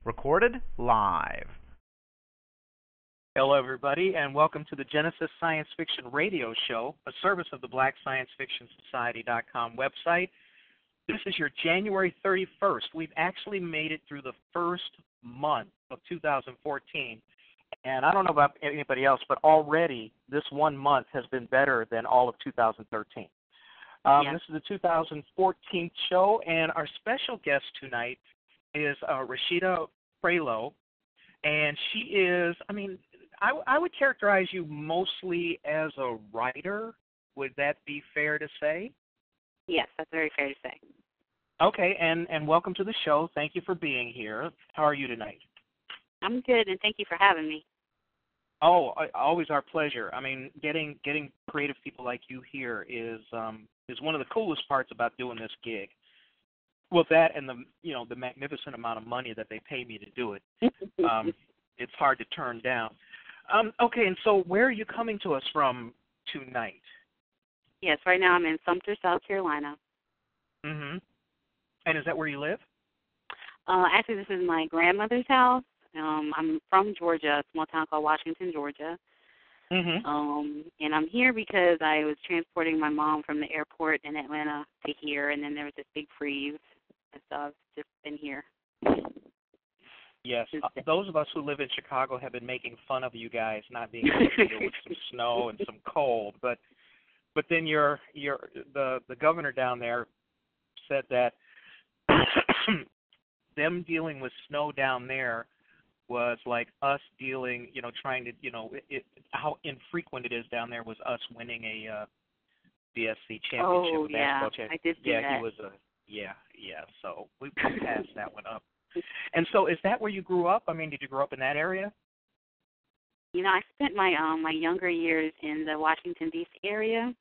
Recorded live. Hello, everybody, and welcome to the Genesis Science Fiction Radio Show, a service of the BlackScienceFictionSociety.com website. This is your January 31st. We've actually made it through the first month of 2014. And I don't know about anybody else, but already this 1 month has been better than all of 2013. This is the 2014 show, and our special guest tonight is RASHEEDAH PRIOLEAU. And she is, I would characterize you mostly as a writer. Would that be fair to say? Yes, that's very fair to say. Okay, and welcome to the show. Thank you for being here. How are you tonight? I'm good, and thank you for having me. Oh, always our pleasure. Getting creative people like you here is one of the coolest parts about doing this gig. Well, that and the magnificent amount of money that they pay me to do it. It's hard to turn down. Okay, and so where are you coming to us from tonight? Yes, right now I'm in Sumter, South Carolina. Mm-hmm. And is that where you live? Actually, this is my grandmother's house. I'm from Georgia, a small town called Washington, Georgia. Mm-hmm. And I'm here because I was transporting my mom from the airport in Atlanta to here, and then there was this big freeze, and so I've just been here. Yes, those of us who live in Chicago have been making fun of you guys not being able to deal with some snow and some cold, but then the governor down there said that them dealing with snow down there was like us dealing, trying to, how infrequent it is down there was us winning a BSC championship, basketball championship. I did do that. He was so we passed that one up. And so is that where you grew up? Did you grow up in that area? I spent my my younger years in the Washington, D.C. area,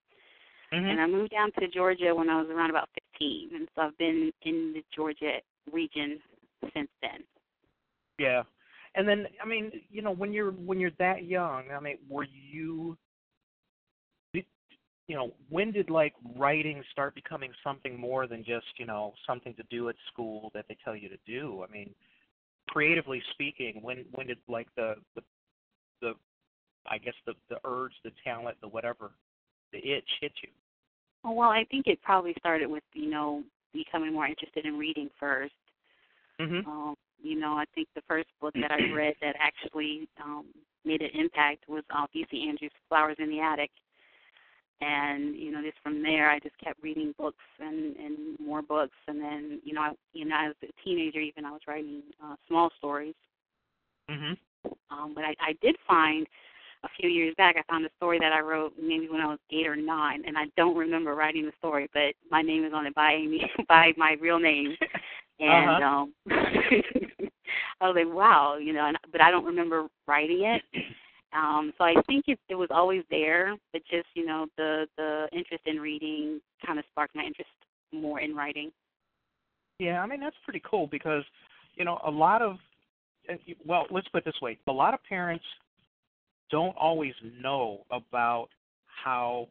and I moved down to Georgia when I was around about 15, and so I've been in the Georgia region since then. Yeah. And then, when you're that young, were you, when did writing start becoming something more than just, something to do at school that they tell you to do? Creatively speaking, when did the urge, the talent, the whatever, the itch hit you? Oh, well, I think it probably started with, becoming more interested in reading first. Mm-hmm. I think the first book that I read that actually made an impact was B.C. Andrews' Flowers in the Attic. And, just from there, I just kept reading books and more books. And then, as a teenager, even I was writing small stories. Mm-hmm. But I did find a few years back, I found a story that I wrote maybe when I was 8 or 9, and I don't remember writing the story, but my name is on it by my real name. And I was like, wow, but I don't remember writing it. So I think it was always there, but just, the interest in reading kind of sparked my interest more in writing. Yeah, that's pretty cool because, a lot of, let's put it this way, a lot of parents don't always know about how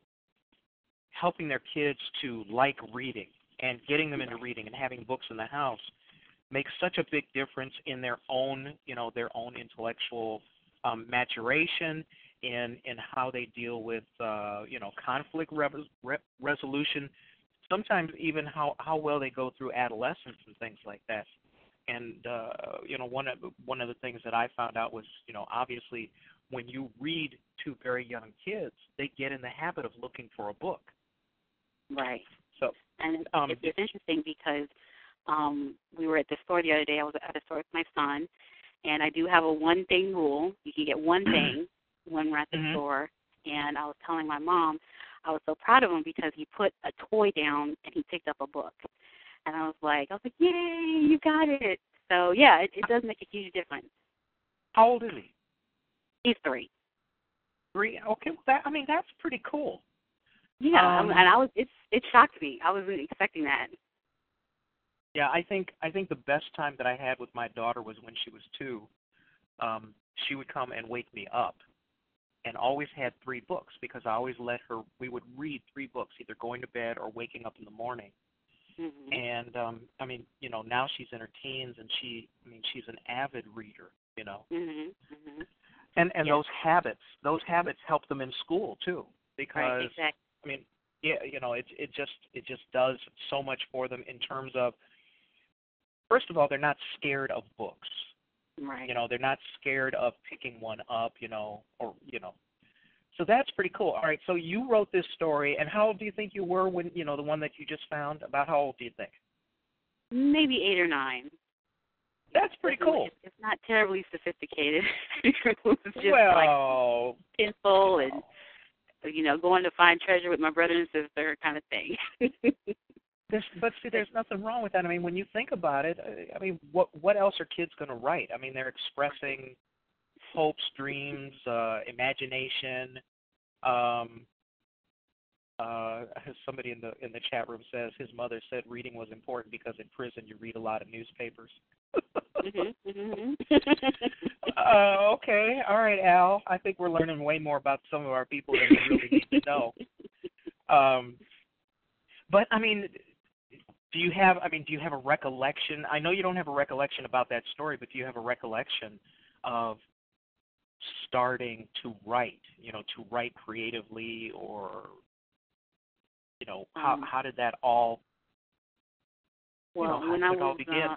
helping their kids to like reading and getting them into reading and having books in the house makes such a big difference in their own, intellectual maturation, in how they deal with, conflict resolution, sometimes even how well they go through adolescence and things like that. And, one of the things that I found out was, obviously when you read to very young kids, they get in the habit of looking for a book. Right. So, and it's interesting because we were at the store the other day. I was at a store with my son, and I do have a one-thing rule. You can get one thing when we're at the store. And I was telling my mom I was so proud of him because he put a toy down and he picked up a book. And I was like, yay, you got it. So, yeah, it does make a huge difference. How old is he? He's 3. 3? Okay, well, that's pretty cool. Yeah, and it shocked me. I wasn't expecting that. Yeah, I think the best time that I had with my daughter was when she was 2. She would come and wake me up, and always had 3 books because I always we would read 3 books, either going to bed or waking up in the morning. Mhm. And I mean, now she's in her teens, and she's an avid reader, Mhm. Mhm. and Yes. those habits help them in school too, Right. because Exactly. I mean, yeah, it just does so much for them in terms of, first of all, they're not scared of books. Right. They're not scared of picking one up, or So that's pretty cool. All right, so you wrote this story, and how old do you think you were when, the one that you just found? About how old do you think? Maybe 8 or 9. That's pretty cool. It's not terribly sophisticated. It's just Well, like pencil and going to find treasure with my brother and sister kind of thing. but see, there's nothing wrong with that. I mean, when you think about it, I mean, what else are kids going to write? I mean, they're expressing hopes, dreams, imagination. Somebody in the chat room says his mother said reading was important because in prison you read a lot of newspapers. Okay, all right, Al. I think we're learning way more about some of our people than we really need to know. But I mean, do you have a recollection? I know you don't have a recollection about that story, but do you have a recollection of starting to write? To write creatively, or how did that all? Well, how when did I it all was begin?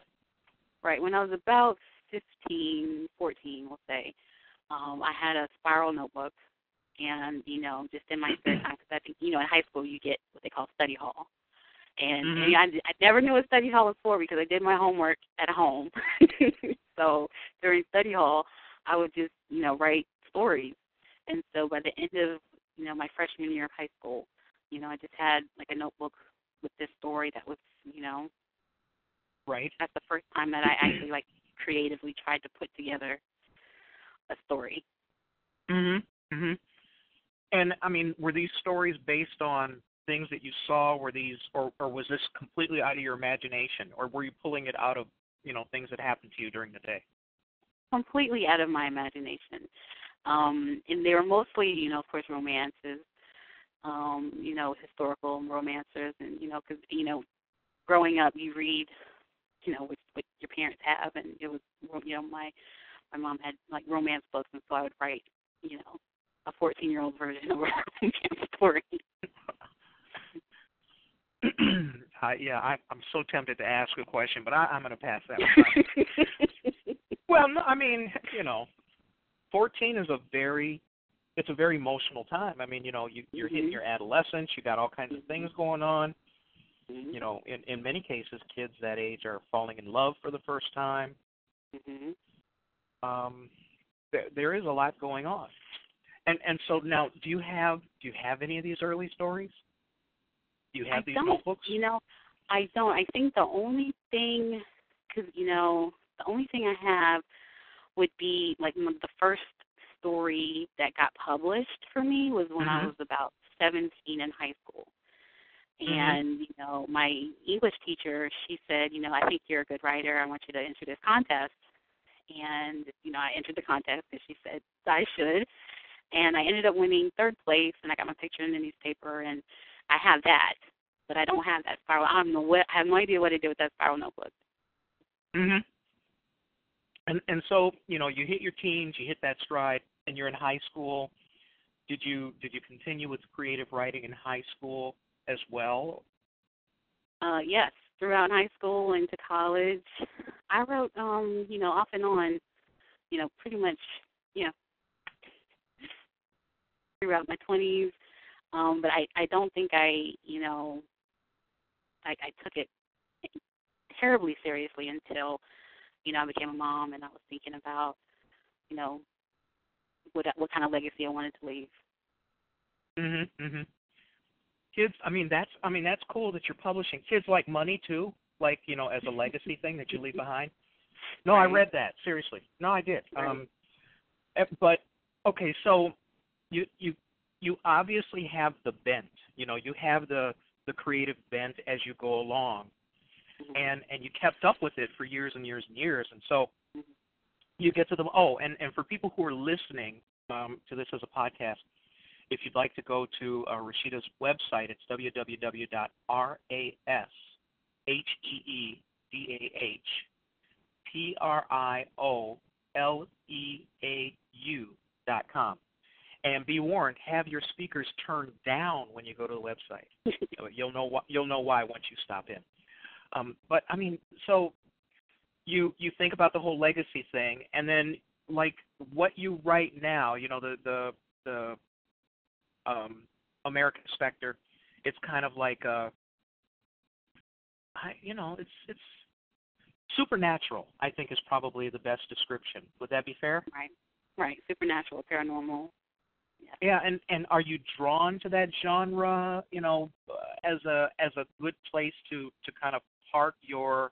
when I was about 15, 14, we'll say, I had a spiral notebook, and just in my spare time, because I think in high school you get what they call study hall, and I never knew what study hall was for because I did my homework at home. So during study hall, I would just write stories, and so by the end of my freshman year of high school, I just had like a notebook with this story that was Right. that's the first time that I actually creatively tried to put together a story. Mhm. Mhm. And I mean, were these stories based on things that you saw? Were these, or was this completely out of your imagination, or were you pulling it out of things that happened to you during the day? Completely out of my imagination. And they were mostly, of course, romances, historical romancers, and, because, growing up, you read, what your parents have, and it was, my mom had, romance books, and so I would write, a 14-year-old version of a romance story. Yeah, I'm so tempted to ask a question, but I'm going to pass that one. Well, no, I mean, 14 is it's a very emotional time. I mean, you're hitting your adolescence. You got all kinds of things going on. In many cases, kids that age are falling in love for the first time. There is a lot going on. And so now, do you have any of these early stories? Do you have these notebooks? I don't. I think the only thing, because the only thing I have would be the first story that got published for me was when I was about 17 in high school. And, my English teacher, she said, I think you're a good writer. I want you to enter this contest. And, I entered the contest because she said I should. And I ended up winning 3rd place, and I got my picture in the newspaper, and I have that. But I don't have that spiral. I have no idea what to do with that spiral notebook. And so, you hit your teens, you hit that stride, and you're in high school. Did you continue with creative writing in high school as well? Yes, throughout high school into college, I wrote, off and on, pretty much, throughout my 20s. But I don't think I took it terribly seriously until, I became a mom, and I was thinking about, what kind of legacy I wanted to leave. Kids, that's cool that you're publishing. Kids like money too, as a legacy thing that you leave behind. No, right. I read that, seriously. No, I did. Right. But okay, so you obviously have the bent. You have the creative bent as you go along. And you kept up with it for years and years and years. And so you get to the and for people who are listening to this as a podcast, if you'd like to go to RASHEEDAH's website, it's www.ras HEEDAHPRIOLEAU.com. And be warned, have your speakers turned down when you go to the website. You'll know why once you stop in. But I mean, so you think about the whole legacy thing, and then like what you write now, you know, the American Specter, it's kind of like it's supernatural, I think, is probably the best description. Would that be fair? Right. Supernatural, paranormal. Yeah, and are you drawn to that genre, you know, as a good place to kind of park your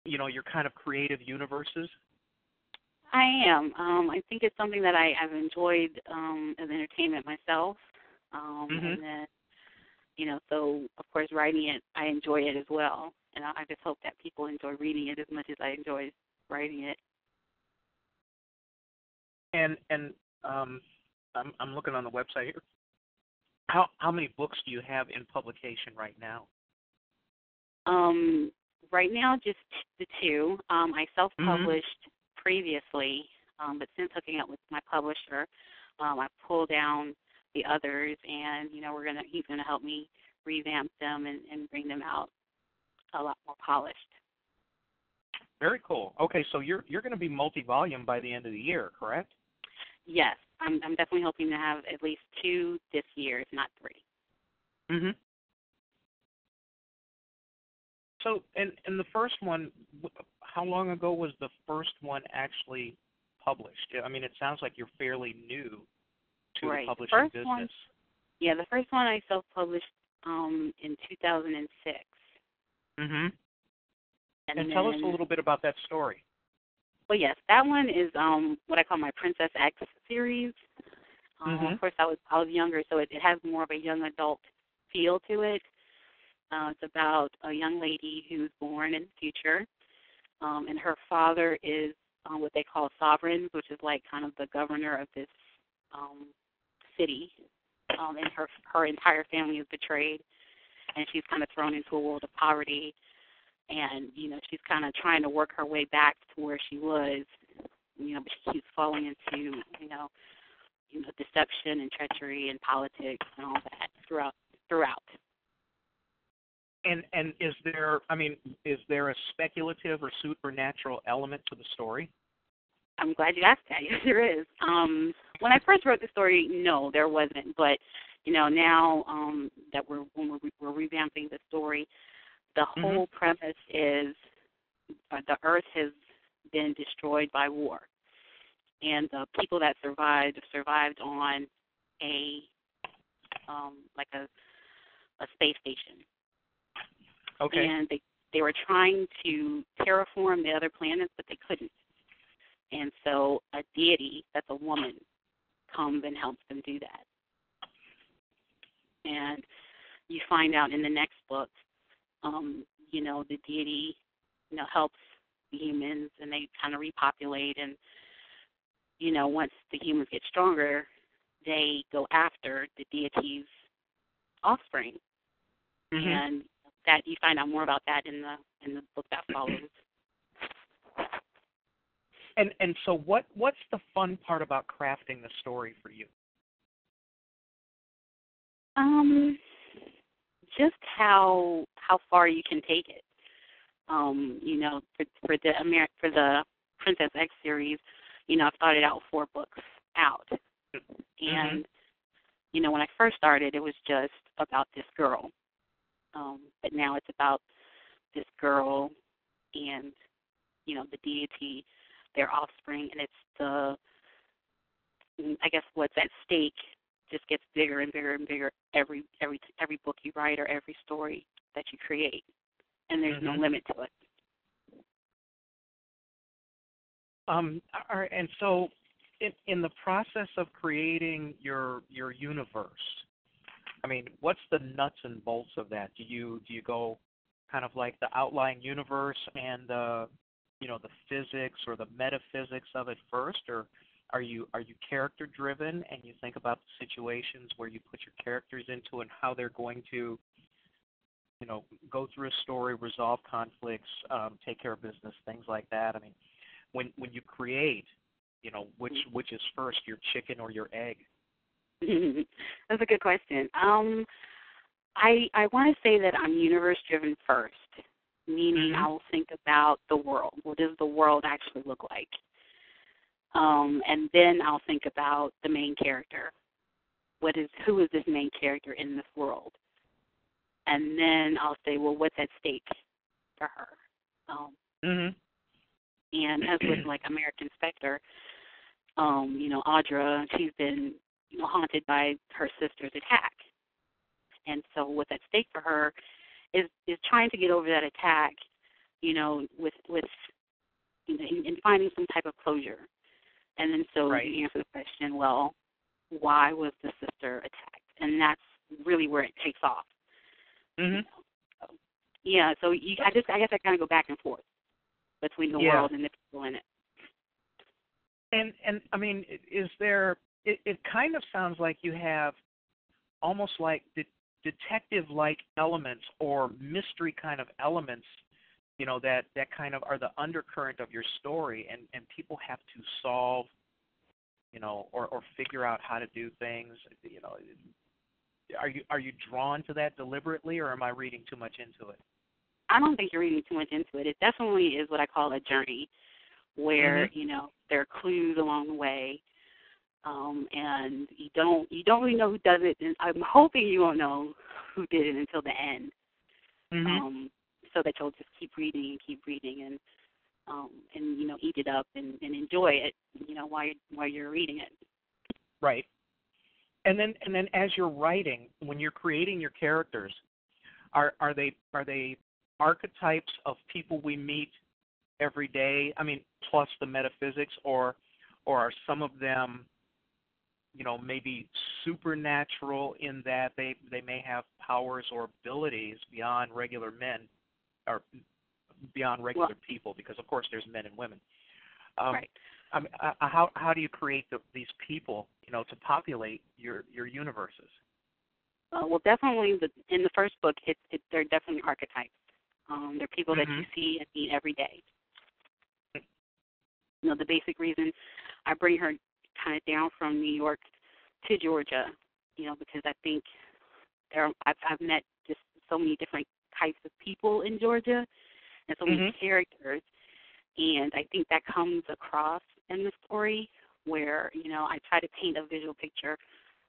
your kind of creative universes? I am. I think it's something that I've enjoyed as entertainment myself. And then, so of course writing it, I enjoy it as well. And I just hope that people enjoy reading it as much as I enjoy writing it. And I'm looking on the website here. How many books do you have in publication right now? Right now, just the two. I self-published previously, but since hooking up with my publisher, I pulled down the others, and he's gonna help me revamp them and bring them out a lot more polished. Very cool. Okay, so you're going to be multi-volume by the end of the year, correct? Yes, I'm definitely hoping to have at least 2 this year, if not 3. So, and the first one, how long ago was the first one actually published? I mean, it sounds like you're fairly new to the publishing business. The first one I self-published in 2006. And tell us a little bit about that story. Well, yes, that one is what I call my Princess X series. Of course, I was younger, so it has more of a young adult feel to it. It's about a young lady who's born in the future, and her father is what they call sovereign, which is like kind of the governor of this city, and her entire family is betrayed, and she's kind of thrown into a world of poverty, and she's kind of trying to work her way back to where she was, but she keeps falling into deception and treachery and politics and all that throughout. And is there a speculative or supernatural element to the story? I'm glad you asked that. Yes, there is. When I first wrote the story, no, there wasn't. But now that we're revamping the story, the whole premise is the Earth has been destroyed by war, and the people that survived on a space station. Okay. And they were trying to terraform the other planets, but they couldn't. And so a deity, that's a woman, comes and helps them do that. And you find out in the next book, the deity, helps the humans, and they kind of repopulate. And, once the humans get stronger, they go after the deity's offspring. And that you find out more about that in the book that follows. And so what's the fun part about crafting the story for you? Just how far you can take it. For the Princess X series, I've started out 4 books out, and when I first started, it was just about this girl. But now it's about this girl and, the deity, their offspring, and I guess what's at stake just gets bigger and bigger and bigger every book you write or every story that you create, and there's no limit to it. And so in the process of creating your universe, I mean, what's the nuts and bolts of that? Do you go kind of like the outline universe and the physics or the metaphysics of it first, or are you character driven and you think about the situations where you put your characters into and how they're going to go through a story, resolve conflicts, take care of business, things like that. I mean, when you create, which is first, your chicken or your egg? That's a good question. I want to say that I'm universe-driven first, meaning I will think about the world. What does the world actually look like? And then I'll think about the main character. Who is this main character in this world? And then I'll say, well, what's at stake for her? And as with like American Specter, Audra, she's been haunted by her sister's attack. And so what's at stake for her is trying to get over that attack, with in finding some type of closure. And then so you answer the question, well, why was the sister attacked? And that's really where it takes off. So, yeah, so I guess I kind of go back and forth between the world and the people in it. And I mean, is there? It kind of sounds like you have almost like detective-like elements or mystery kind of elements, that kind of are the undercurrent of your story, and people have to solve, or figure out how to do things. Are you drawn to that deliberately, or am I reading too much into it? I don't think you're reading too much into it. It definitely is what I call a journey, where there are clues along the way, and you don't really know who does it. And I'm hoping you won't know who did it until the end, so that you'll just keep reading and eat it up and enjoy it, while you're reading it. Right. And then as you're writing, when you're creating your characters, are they archetypes of people we meet every day? I mean, plus the metaphysics, or are some of them, maybe supernatural in that they may have powers or abilities beyond regular men or beyond regular people? Because of course there's men and women. Right. I mean, how do you create these people, to populate your universes? Well, definitely in the first book, they're definitely archetypes. They're people that you see and meet every day. The basic reason I bring her kind of down from New York to Georgia, because I think I've met just so many different types of people in Georgia and so many characters, and I think that comes across in the story where, I try to paint a visual picture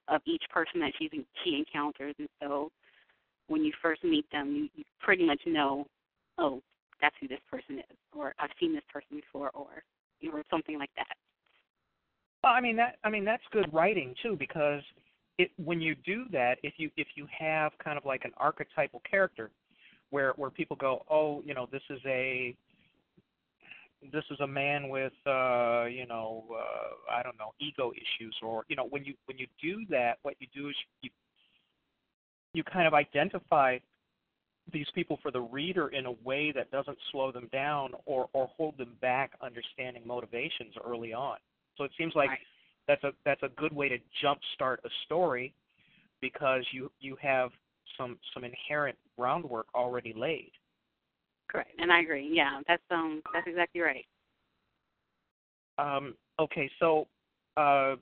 of each person that she encounters, and so when you first meet them, you pretty much know, oh, that's who this person is, or I've seen this person before, or something like that. Well, I mean that's good writing too, because when you do that, if you have kind of like an archetypal character, where people go, oh, this is a man with I don't know, ego issues, or when you do that, what you do is you kind of identify these people for the reader in a way that doesn't slow them down or hold them back understanding motivations early on. So it seems like that's a good way to jumpstart a story, because you have some inherent groundwork already laid. Correct, and I agree. Yeah, that's exactly right. Okay, so but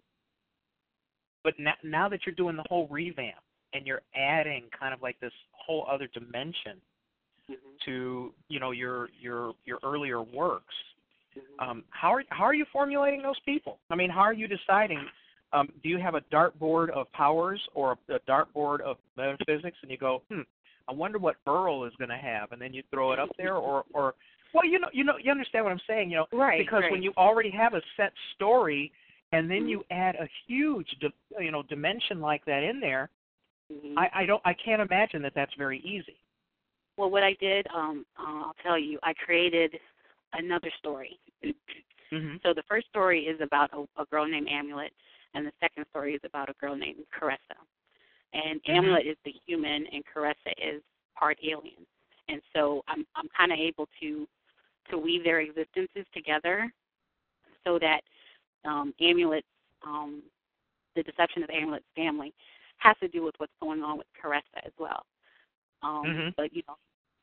now that you're doing the whole revamp and you're adding kind of like this whole other dimension to your earlier works, how are you formulating those people? I mean, how are you deciding? Do you have a dartboard of powers or a dartboard of metaphysics, and you go, I wonder what Burl is going to have, and then you throw it up there, or well, you understand what I'm saying, right? Because when you already have a set story, and then you add a huge, dimension like that in there, I can't imagine that that's very easy. Well, what I did, I'll tell you, I created another story. So the first story is about a girl named Amulet, and the second story is about a girl named Caressa. And Amulet is the human, and Caressa is part alien. And so I'm kind of able to weave their existences together, so that Amulet's the deception of Amulet's family has to do with what's going on with Caressa as well. But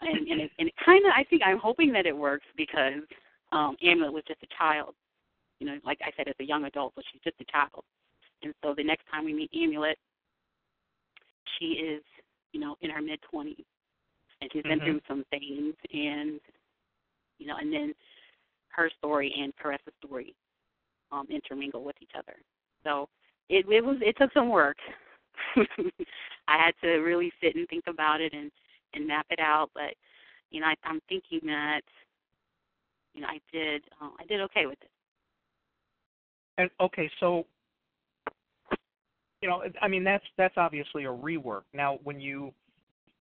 and it kind of, I think I'm hoping that it works because Amulet was just a child. Like I said, as a young adult, but she's just a child. And so the next time we meet Amulet, she is, in her mid-20s, and she's been through some things, and and then her story and Caressa's story intermingle with each other. So it took some work. I had to really sit and think about it and map it out, but I'm thinking that I did okay with it. And okay, so I mean that's obviously a rework. Now, when you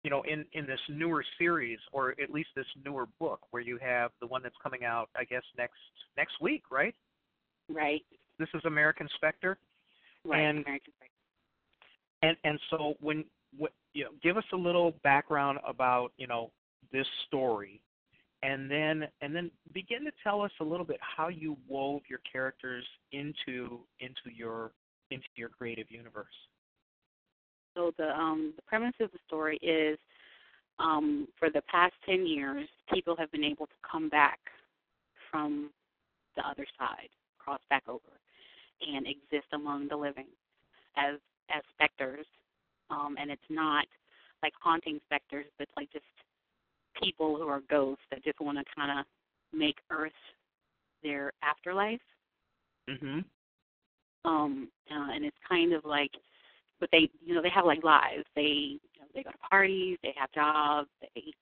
in this newer series, or at least this newer book, where you have the one that's coming out, I guess next week, right? Right. This is American Specter. Right. And, American Specter. And so give us a little background about this story, and then begin to tell us a little bit how you wove your characters into your creative universe. So the premise of the story is, for the past 10 years, people have been able to come back from the other side, cross back over, and exist among the living as specters. And it's not like haunting specters, but it's like just people who are ghosts that just want to kind of make Earth their afterlife. Mhm. And it's kind of like, but they have like lives. They they go to parties, they have jobs, they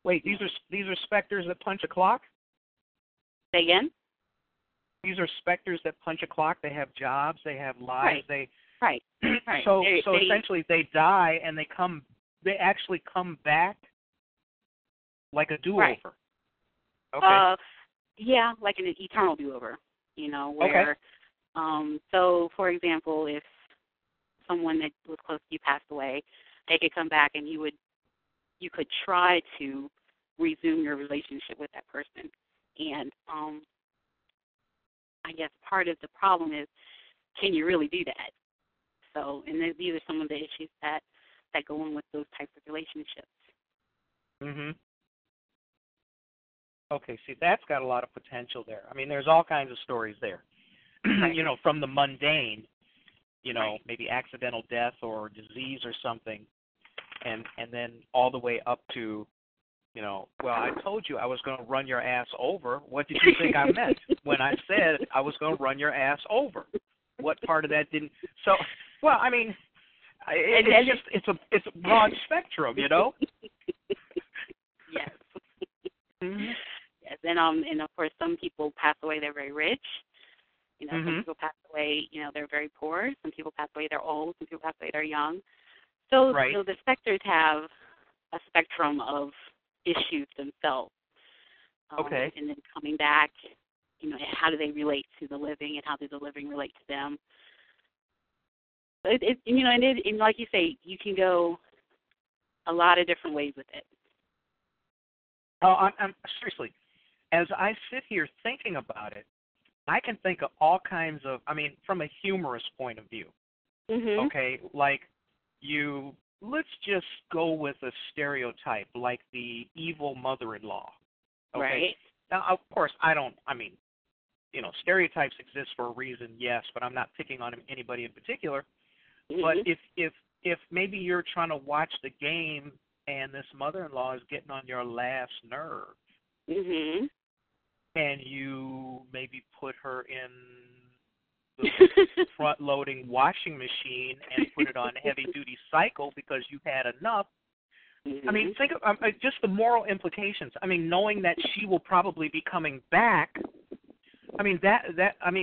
Wait, these are specters that punch a clock? Say again? These are specters that punch a clock. They have jobs, they have lives. Right. So essentially they die and they actually come back like a do-over. Right. Okay. Yeah, like an eternal do-over, where so for example, if someone that was close to you passed away, they could come back and you could try to resume your relationship with that person. And I guess part of the problem is, can you really do that? So, and these are some of the issues that go in with those types of relationships. Mhm. Okay, see, that's got a lot of potential there. I mean, there's all kinds of stories there. Right. From the mundane, Right. maybe accidental death or disease or something, and then all the way up to, well, I told you I was going to run your ass over. What did you think I meant when I said I was going to run your ass over? What part of that didn't? So, well, I mean, it's a broad spectrum, Yes. Mm-hmm. Yes, and of course, some people pass away, they're very rich. Some people pass away, they're very poor. Some people pass away, they're old. Some people pass away, they're young. So, right. The specters have a spectrum of issues themselves. Okay. And then coming back, how do they relate to the living, and how do the living relate to them? So and like you say, you can go a lot of different ways with it. Oh, I'm seriously, as I sit here thinking about it, I can think of all kinds of, from a humorous point of view. Mm-hmm. Okay, like let's just go with a stereotype, like the evil mother-in-law. Okay? Right. Now, of course, stereotypes exist for a reason, yes, but I'm not picking on anybody in particular. Mm-hmm. But if maybe you're trying to watch the game and this mother-in-law is getting on your last nerve, mm-hmm. and you maybe put her in the front-loading washing machine and put it on heavy-duty cycle because you've had enough. Mm-hmm. Think of just the moral implications. Knowing that she will probably be coming back.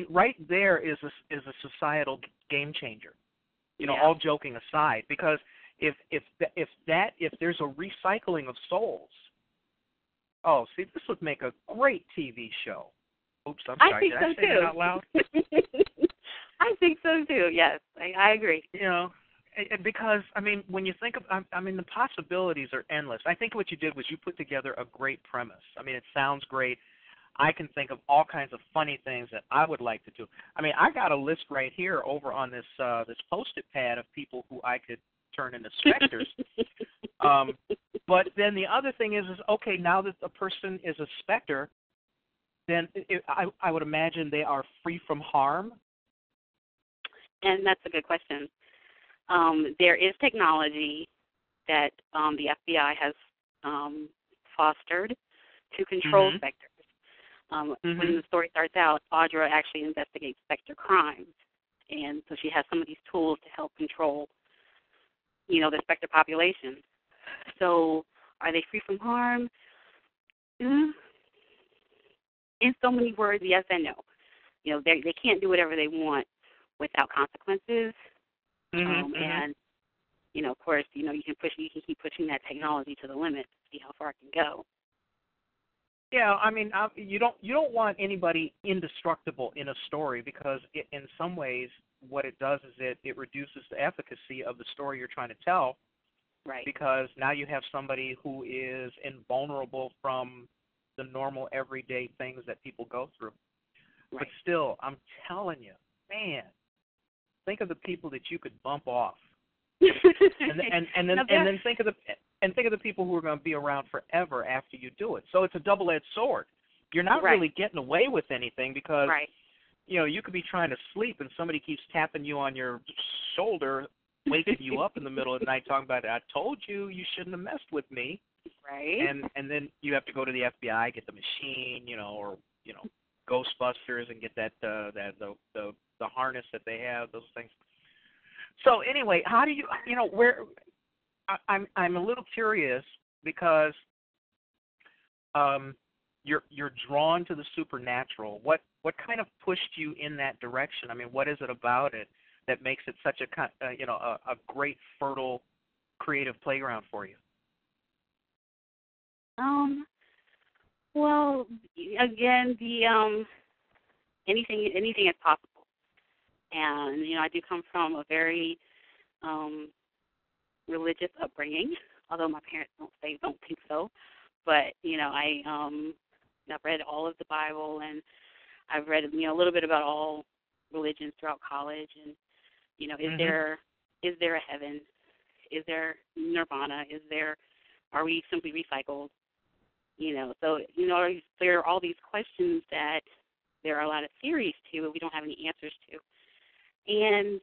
Right there is a societal game changer. All joking aside, because if there's a recycling of souls, this would make a great TV show. Oops, I'm sorry. I think Did so I say too. that out loud? I think so too. Yes, I agree. Because when you think of, the possibilities are endless. I think what you did was you put together a great premise. It sounds great. I can think of all kinds of funny things that I would like to do. I got a list right here over on this Post-it pad of people who I could turn into specters. But then the other thing is okay, now that a person is a specter, then I would imagine they are free from harm. And that's a good question. There is technology that the FBI has fostered to control specters. When the story starts out, Audra actually investigates specter crimes, and so she has some of these tools to help control, the specter population. So, are they free from harm? In so many words, yes and no. They can't do whatever they want without consequences, and of course, you can keep pushing that technology to the limit to see how far it can go. Yeah, I mean, you don't want anybody indestructible in a story, because in some ways what it does is it reduces the efficacy of the story you're trying to tell. Right. Because now you have somebody who is invulnerable from the normal everyday things that people go through. Right. But still, I'm telling you, man, think of the people that you could bump off, and then think of the people who are going to be around forever after you do it. So it's a double-edged sword. You're not really getting away with anything, because you could be trying to sleep and somebody keeps tapping you on your shoulder, waking you up in the middle of the night, talking about, I told you shouldn't have messed with me. Right. And then you have to go to the FBI, get the machine, or Ghostbusters, and get the harness that they have, those things. So anyway, how do you where I'm a little curious, because you're drawn to the supernatural. What kind of pushed you in that direction? I mean, what is it about it that makes it such a great, fertile, creative playground for you? Well, again, the anything is possible, and I do come from a very religious upbringing. Although my parents don't think so, but I've read all of the Bible, and I've read a little bit about all religions throughout college, and is there a heaven? Is there nirvana? Are we simply recycled? So there are all these questions that there are a lot of theories to, but we don't have any answers to. And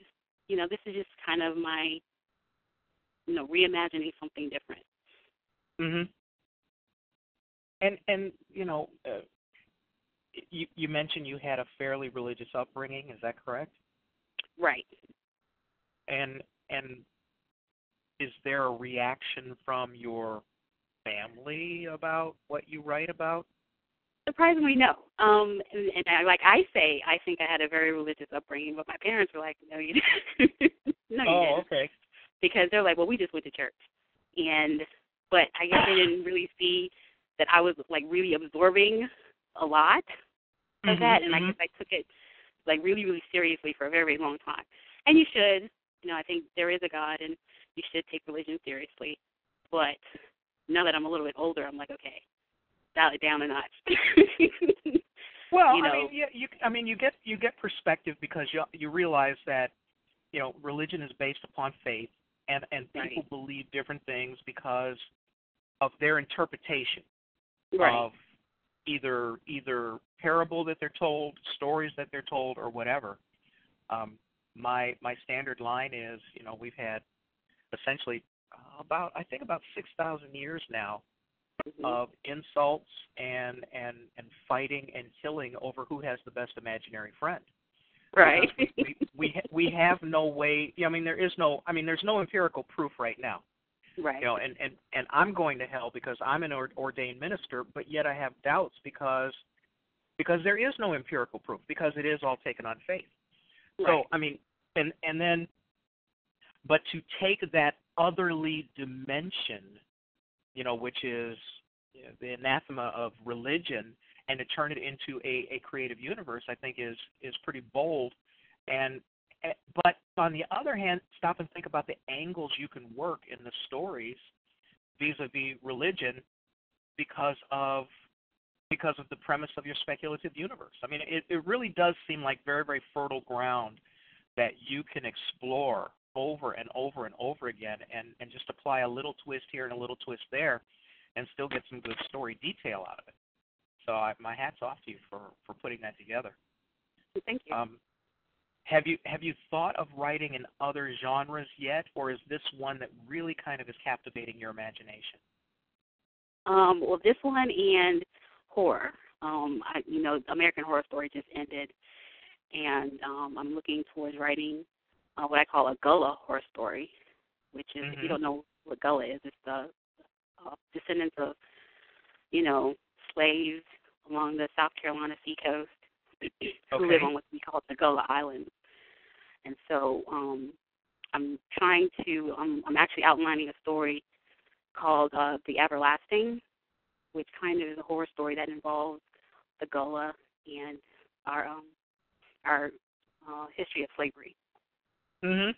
this is just kind of my reimagining something different. And you mentioned you had a fairly religious upbringing. Is that correct? Right. And is there a reaction from your family about what you write about? Surprisingly, no. And I think I had a very religious upbringing, but my parents were like, no, you didn't. No, you didn't. Okay. Because they're like, well, we just went to church. But I guess they didn't really see that I was, really absorbing a lot of that, and I guess I took it, really, really seriously for a very, very long time. And you should. I think there is a God, and you should take religion seriously. But now that I'm a little bit older, I'm like, okay, dial it down a notch. Well, you get perspective, because you realize that religion is based upon faith, and people believe different things because of their interpretation of either parable that they're told, stories that they're told, or whatever. My standard line is, we've had essentially about 6,000 years now of insults and fighting and killing over who has the best imaginary friend. Right. We have no way. There's no empirical proof right now. Right. And I'm going to hell because I'm an ordained minister, but yet I have doubts because there is no empirical proof, because it is all taken on faith. Right. So but to take that otherly dimension, which is the anathema of religion, and to turn it into a creative universe, I think is pretty bold. But on the other hand, stop and think about the angles you can work in the stories vis-a-vis religion because of the premise of your speculative universe. It really does seem like very, very fertile ground that you can explore over and over and over again, and just apply a little twist here and a little twist there, and still get some good story detail out of it. So my hat's off to you for putting that together. Thank you. Have you thought of writing in other genres yet, or is this one that really kind of is captivating your imagination? Well, this one and horror. American Horror Story just ended, and I'm looking towards writing what I call a Gullah horror story, which is, if you don't know what Gullah is, it's the descendants of, slaves along the South Carolina seacoast who live on what we call the Gullah Islands. And so I'm actually outlining a story called The Everlasting, which kind of is a horror story that involves the Gullah and our history of slavery. And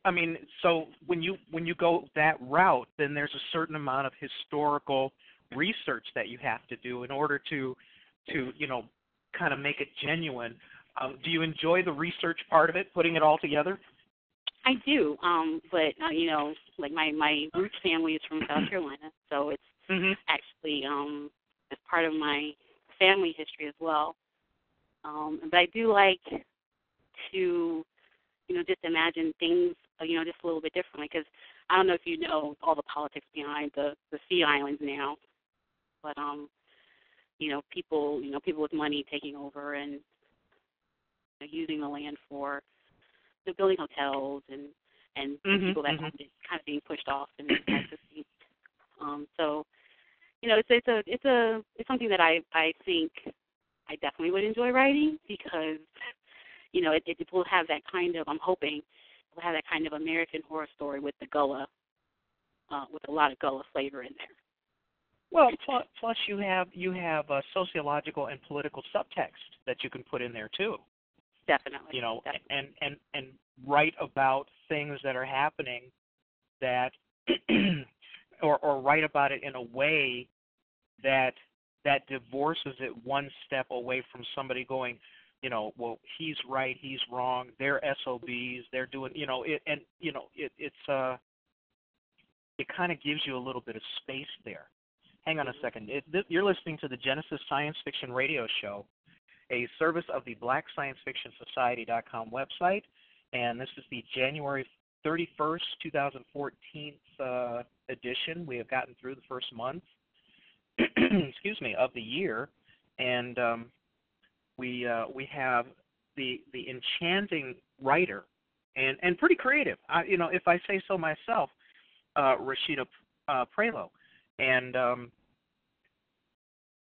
I mean, so when you go that route, then there's a certain amount of historical research that you have to do in order to kind of make it genuine. Do you enjoy the research part of it, putting it all together? I do, but like my roots family is from South Carolina, so it's actually as part of my family history as well. But I do like to, just imagine things, just a little bit differently, because I don't know if you know all the politics behind the Sea Islands now, but people with money taking over and using the land for building hotels and people that owned it kind of being pushed off and that type of thing. So it's something that I think I definitely would enjoy writing, because it will have that kind of, I'm hoping it will have that kind of American horror story with the Gullah, with a lot of Gullah flavor in there. Well, plus you have a sociological and political subtext that you can put in there too. Definitely. Definitely. And write about things that are happening that, or write about it in a way that divorces it one step away from somebody going, well, he's right, he's wrong, they're SOBs, they're doing, it kind of gives you a little bit of space there. Hang on a second. You're listening to the Genesis Science Fiction Radio Show, a service of the BlackScienceFictionSociety.com website, and this is the January 31st, 2014 edition. We have gotten through the first month, of the year, and we have the enchanting writer and pretty creative, if I say so myself, RASHEEDAH Prioleau, and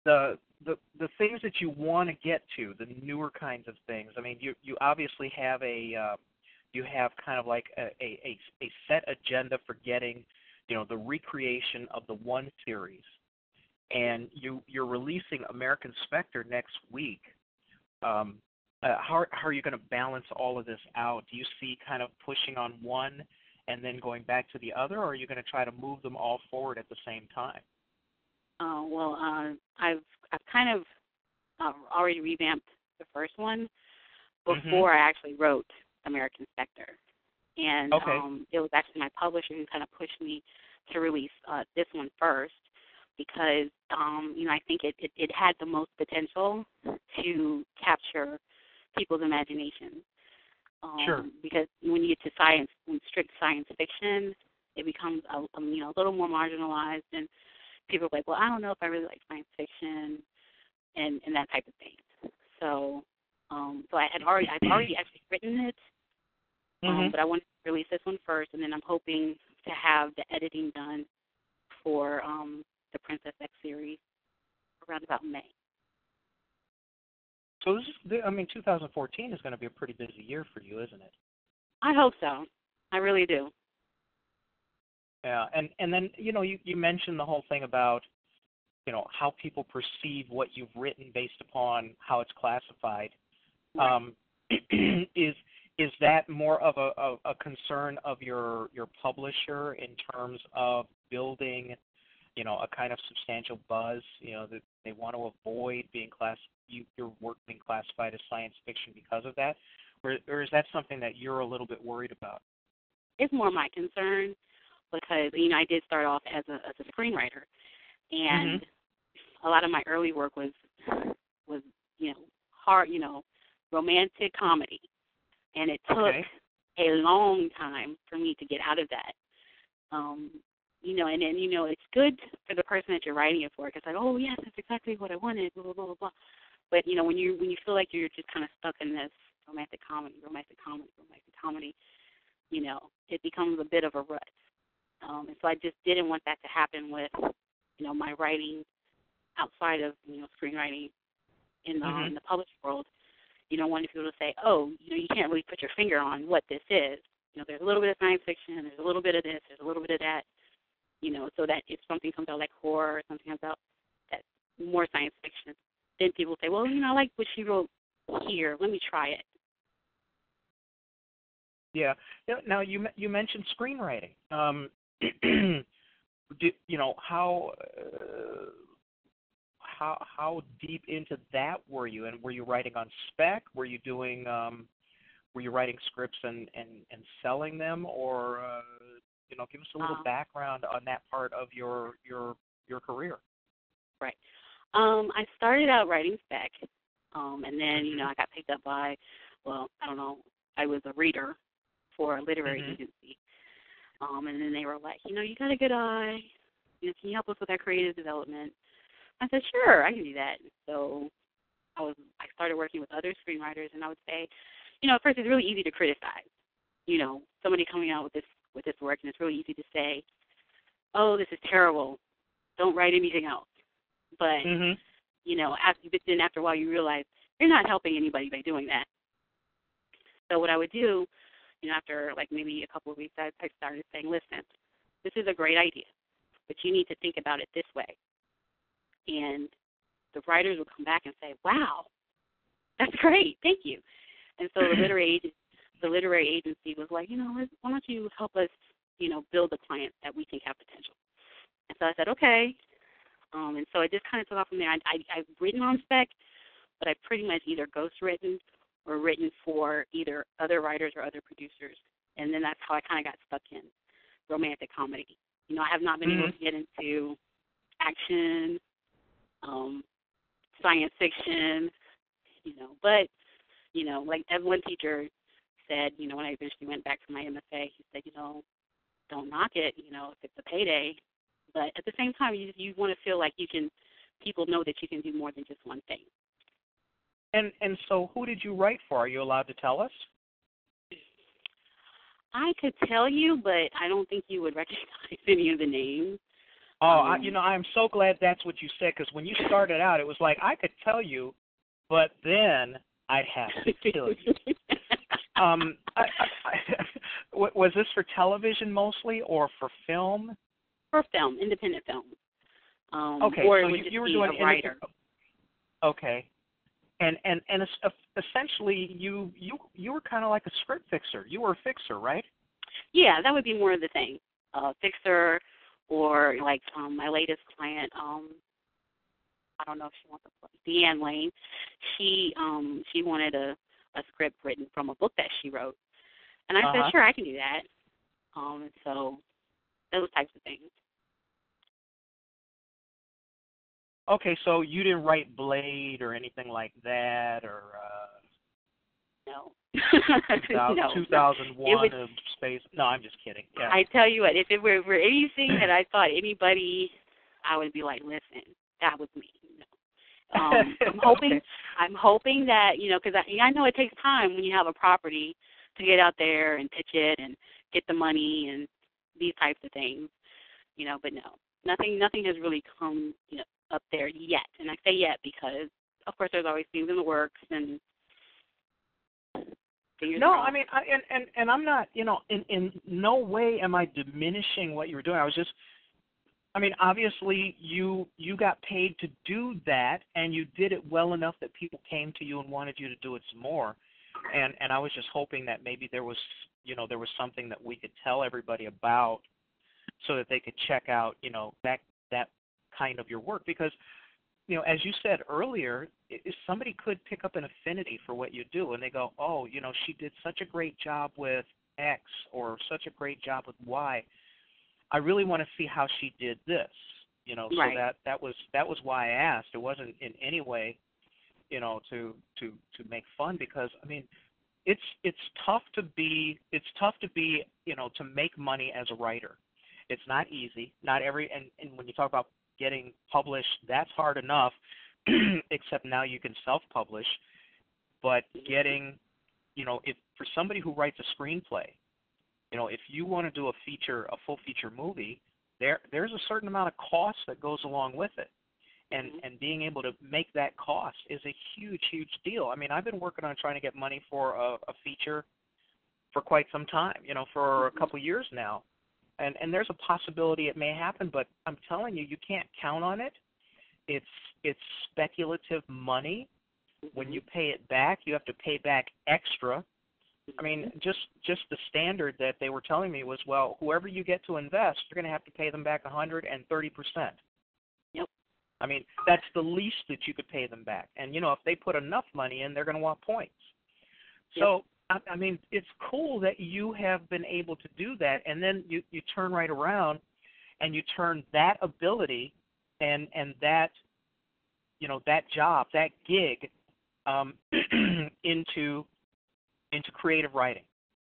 the things that you want to get to, the newer kinds of things. I mean, you obviously have you have kind of like a set agenda for getting, the recreation of the one series, and you're releasing American Specter next week. How are you going to balance all of this out? Do you see kind of pushing on one and then going back to the other, or are you going to try to move them all forward at the same time? I've kind of already revamped the first one before I actually wrote American Specter, and it was actually my publisher who kind of pushed me to release this one first, because I think it had the most potential to capture people's imagination. Sure. Because when you get to science, when strict science fiction, it becomes a little more marginalized, and people are like, well, I don't know if I really like science fiction and that type of thing. So, I've already actually written it, but I wanted to release this one first, and then I'm hoping to have the editing done for the Princess X series around about May. So 2014 is going to be a pretty busy year for you, isn't it? I hope so. I really do. Yeah, and then you mentioned the whole thing about how people perceive what you've written based upon how it's classified. Right. Is that more of a concern of your publisher in terms of building a kind of substantial buzz? That they want to avoid being your work being classified as science fiction because of that, or is that something that you're a little bit worried about? It's more my concern because, I did start off as a screenwriter, and a lot of my early work was hard, romantic comedy, and it took a long time for me to get out of that. And then, it's good for the person that you're writing it for, because like, oh yes, that's exactly what I wanted, blah blah blah blah blah. But when you feel like you're just kind of stuck in this romantic comedy, it becomes a bit of a rut. And so I just didn't want that to happen with, my writing outside of, screenwriting in the published world. You don't want people to say, oh, you can't really put your finger on what this is. There's a little bit of science fiction, there's a little bit of this, there's a little bit of that, so that if something comes out like horror or something comes out that's more science fiction, then people say, well, I like what she wrote here. Let me try it. Yeah. Now you mentioned screenwriting. How deep into that were you? And were you writing on spec? Were you doing were you writing scripts and selling them, or give us a little background on that part of your career. Right. I started out writing spec, and then I got picked up by, I was a reader for a literary agency, and then they were like, you got a good eye. Can you help us with our creative development? I said, sure, I can do that. So I started working with other screenwriters, and I would say, at first it's really easy to criticize. Somebody coming out with this work, and it's really easy to say, oh, this is terrible. Don't write anything else. But, after a while you realize you're not helping anybody by doing that. So what I would do, after maybe a couple of weeks, I started saying, listen, this is a great idea, but you need to think about it this way. And the writers would come back and say, wow, that's great, thank you. And so the literary agency was like, why don't you help us, build a client that we think have potential. And so I said, okay. And so it just kind of took off from there. I've written on spec, but I've pretty much either ghostwritten or written for either other writers or other producers. And then that's how I kind of got stuck in romantic comedy. I have not been able to get into action, science fiction, but, like as one teacher said, when I eventually went back to my MFA, he said, don't knock it, if it's a payday. But at the same time, you want to feel like people know that you can do more than just one thing. And so who did you write for? Are you allowed to tell us? I could tell you, but I don't think you would recognize any of the names. Oh, I'm so glad that's what you said, because when you started out, it was like, I could tell you, but then I'd have to kill you. Was this for television mostly, or for film? For film, independent film. Okay, or so it would just you were be doing a writer. Okay, and essentially you were kind of like a script fixer. You were a fixer, right? Yeah, that would be more of the thing. Fixer, or like my latest client. I don't know if she wants to play. Deanne Lane. She wanted a script written from a book that she wrote, and I said, sure, I can do that. And so those types of things. Okay, so you didn't write Blade or anything like that, or no. 2001 of Space. No, I'm just kidding. Yeah. I tell you what, if it were anything that I thought anybody, I would be like, listen, that was me. No. I'm hoping that, because I know it takes time when you have a property to get out there and pitch it and get the money and these types of things, but no, nothing has really come, up there yet. And I say yet because, of course, there's always things in the works and fingers crossed. I mean, and I'm not, in no way am I diminishing what you were doing. Obviously you got paid to do that, and you did it well enough that people came to you and wanted you to do it some more. And I was just hoping that maybe there was something that we could tell everybody about, so that they could check out, that kind of your work. Because as you said earlier, somebody could pick up an affinity for what you do, and they go, oh, she did such a great job with X or such a great job with Y. I really want to see how she did this. Right. So that was why I asked. It wasn't in any way, to make fun, because I mean, it's tough to be to make money as a writer. It's not easy. Not every and when you talk about getting published, that's hard enough. Except now you can self-publish. But getting, if for somebody who writes a screenplay, if you want to do a full feature movie, there's a certain amount of cost that goes along with it. And being able to make that cost is a huge, huge deal. I mean, I've been working on trying to get money for a feature for quite some time, for a couple years now. And there's a possibility it may happen, but I'm telling you, you can't count on it. It's speculative money. When you pay it back, you have to pay back extra. I mean, just the standard that they were telling me was, well, whoever you get to invest, you're going to have to pay them back 130%. Yep. I mean, that's the least that you could pay them back. And, if they put enough money in, they're going to want points. Yep. So, I mean, it's cool that you have been able to do that, and then you turn right around and you turn that ability and that, that job, that gig into creative writing,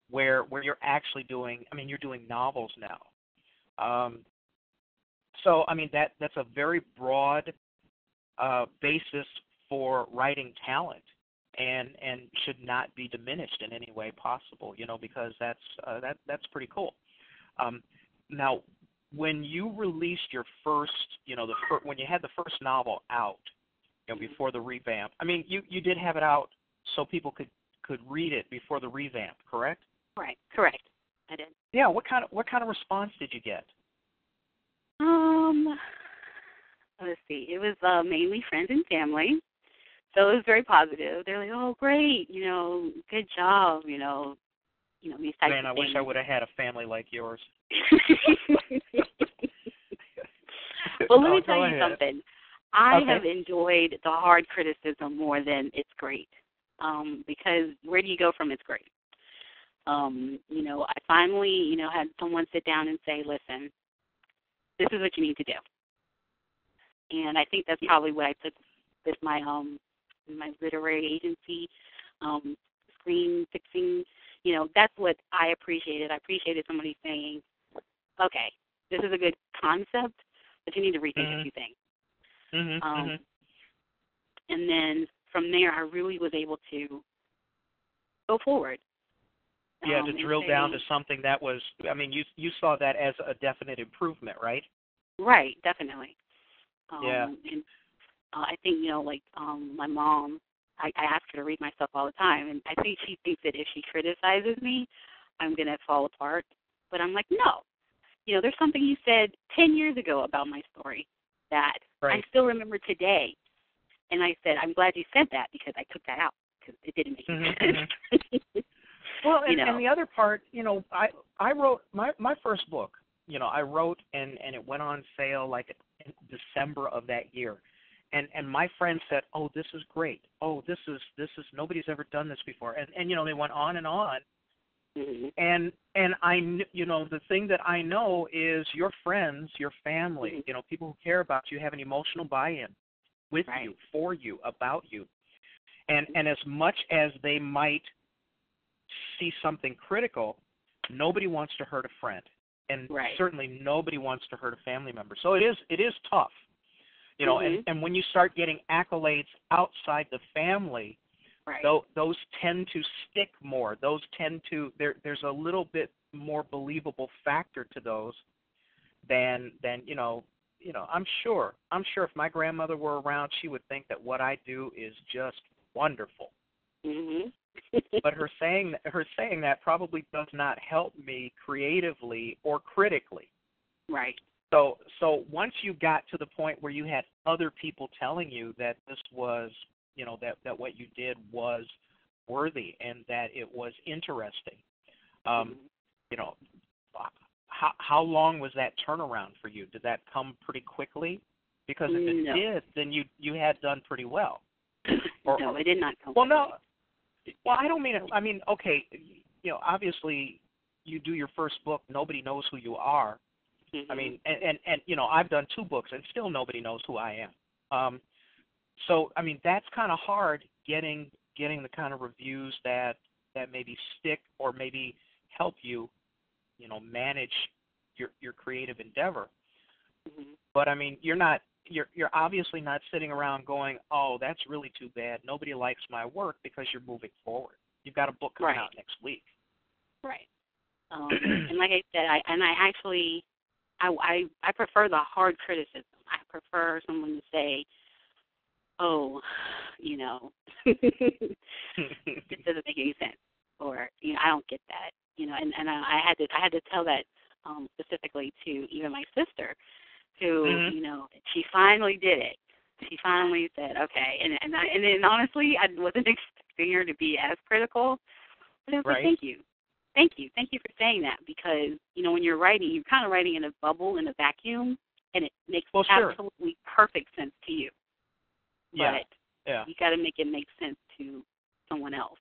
where you're actually doing, I mean, you're doing novels now. So, I mean, that's a very broad basis for writing talent, and should not be diminished in any way possible, because that's pretty cool. Now, when you released your first, when you had the first novel out, before the revamp, I mean, you did have it out so people could read it before the revamp, correct? Right. Correct. I did. Yeah. What kind of response did you get? Let's see. It was mainly friends and family, so it was very positive. They're like, "Oh, great! Good job! These types Man, of I things." wish I would have had a family like yours. Well, let me Go tell you ahead. something. I Okay. have enjoyed the hard criticism more than it's great, because where do you go from it's great? I finally, had someone sit down and say, "Listen, this is what you need to do." And I think that's probably what I took with my literary agency, screen fixing. That's what I appreciated. I appreciated somebody saying, "Okay, this is a good concept, but you need to rethink a few things." And then from there, I really was able to go forward. Yeah, to drill down to something that was, I mean, you saw that as a definite improvement, right? Right, definitely. Yeah. And I think, my mom, I ask her to read my stuff all the time, and I think she thinks that if she criticizes me, I'm going to fall apart. But I'm like, no. There's something you said 10 years ago about my story that Right. I still remember today. And I said, I'm glad you said that because I took that out because it didn't make any sense. Well, and the other part, I wrote my first book. I wrote and it went on sale like in December of that year, and my friend said, "Oh, this is great. Oh, this is nobody's ever done this before." And they went on and on. Mm-hmm. And I the thing that I know is your friends, your family, people who care about you have an emotional buy-in with Right. you, for you, about you, and as much as they might see something critical, nobody wants to hurt a friend, and Right. certainly nobody wants to hurt a family member. So it is tough, Mm-hmm. and when you start getting accolades outside the family, Right. those tend to stick more. Those tend to there's a little bit more believable factor to those than I'm sure if my grandmother were around, she would think that what I do is just wonderful. Mm-hmm. But her saying that probably does not help me creatively or critically. Right. So once you got to the point where you had other people telling you that this was, that what you did was worthy and that it was interesting, how long was that turnaround for you? Did that come pretty quickly? Because if it did, then you had done pretty well. No, it did not come. Well, no. Well, I don't mean it. I mean, okay, obviously, you do your first book, nobody knows who you are. Mm-hmm. I mean, and I've done 2 books, and still nobody knows who I am. So, I mean, that's kind of hard getting the kind of reviews that maybe stick or maybe help you, manage your creative endeavor. Mm-hmm. But I mean, you're obviously not sitting around going, oh, that's really too bad. Nobody likes my work, because you're moving forward. You've got a book coming out next week. Right. And like I said, I prefer the hard criticism. I prefer someone to say, oh, this doesn't make any sense, or I don't get that, and I had to tell that specifically to even my sister, who she finally did it. She finally said, okay, and then honestly, I wasn't expecting her to be as critical, but I was like, thank you for saying that, because when you're writing, you're kind of writing in a bubble, in a vacuum, and it makes absolutely perfect sense to you. Yeah. But you got to make it make sense to someone else.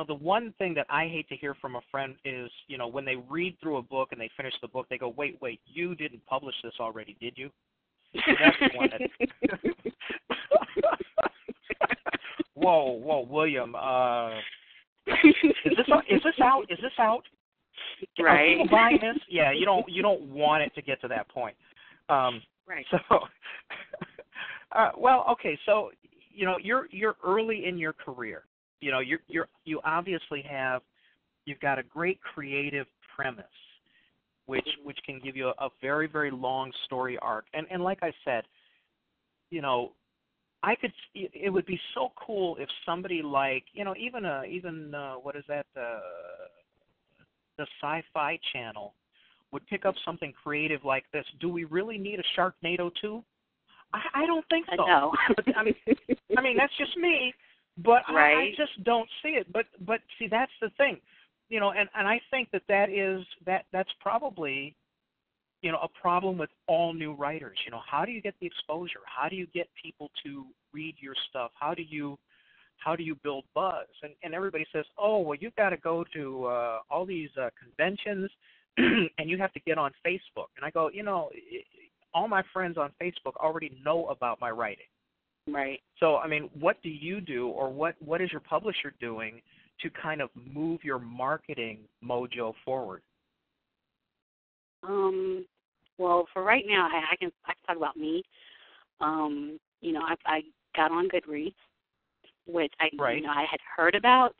The one thing that I hate to hear from a friend is, when they read through a book and they finish the book, they go, wait, you didn't publish this already, did you? So that's the one that... Whoa, William. Is this out? Right. Are people buying this? Yeah, you don't want it to get to that point. Right. So, well, okay. So, you're early in your career. You obviously you've got a great creative premise, which can give you a very, very long story arc. And like I said, it would be so cool if somebody like, even what is that, the Sci-Fi Channel would pick up something creative like this. Do we really need a Sharknado 2? I don't think so. No. I mean, that's just me, but I just don't see it. But see, that's the thing, and I think that's probably, a problem with all new writers. How do you get the exposure? How do you get people to read your stuff? How do you build buzz? And everybody says, oh, well, you've got to go to all these conventions, and you have to get on Facebook. And I go, all my friends on Facebook already know about my writing. Right. So, I mean, what do you do, or what is your publisher doing to kind of move your marketing mojo forward? Well, for right now, I can talk about me. I got on Goodreads, which I had heard about,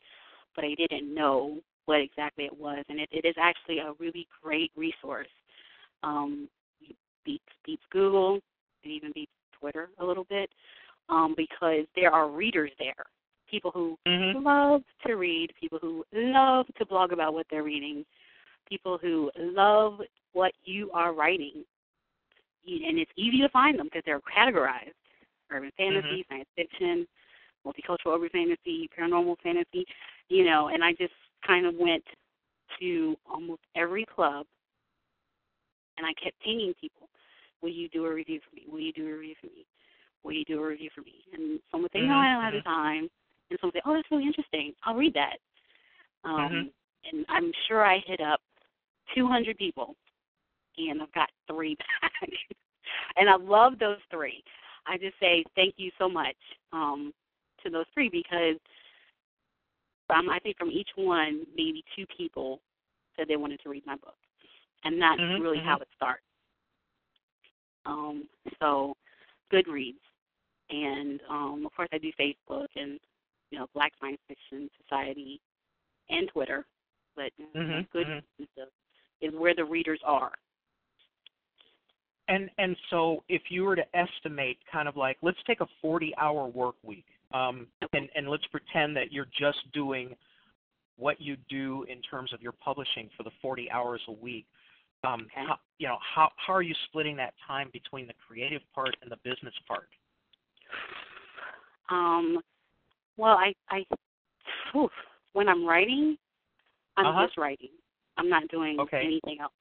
but I didn't know what exactly it was, and it is actually a really great resource. Beats Google, and even beats Twitter a little bit, because there are readers there, people who love to read, people who love to blog about what they're reading, people who love what you are writing, and it's easy to find them because they're categorized: urban fantasy, science fiction, multicultural urban fantasy, paranormal fantasy, and I just kind of went to almost every club, and I kept pinging people, will you do a review for me? Will you do a review for me? Will you do a review for me? And someone would say, no, I don't have the time. And someone would say, oh, that's really interesting. I'll read that. And I'm sure I hit up 200 people, and I've got 3 back. And I love those 3. I just say thank you so much to those 3, because I think from each one, maybe 2 people said they wanted to read my book. And that's really how it starts. So Goodreads. And, of course, I do Facebook and, Black Science Fiction Society and Twitter. But Goodreads is where the readers are. And so if you were to estimate kind of like, let's take a 40-hour work week, and let's pretend that you're just doing what you do in terms of your publishing for the 40 hours a week. How are you splitting that time between the creative part and the business part? Well, when I'm writing, I'm just writing. I'm not doing anything else.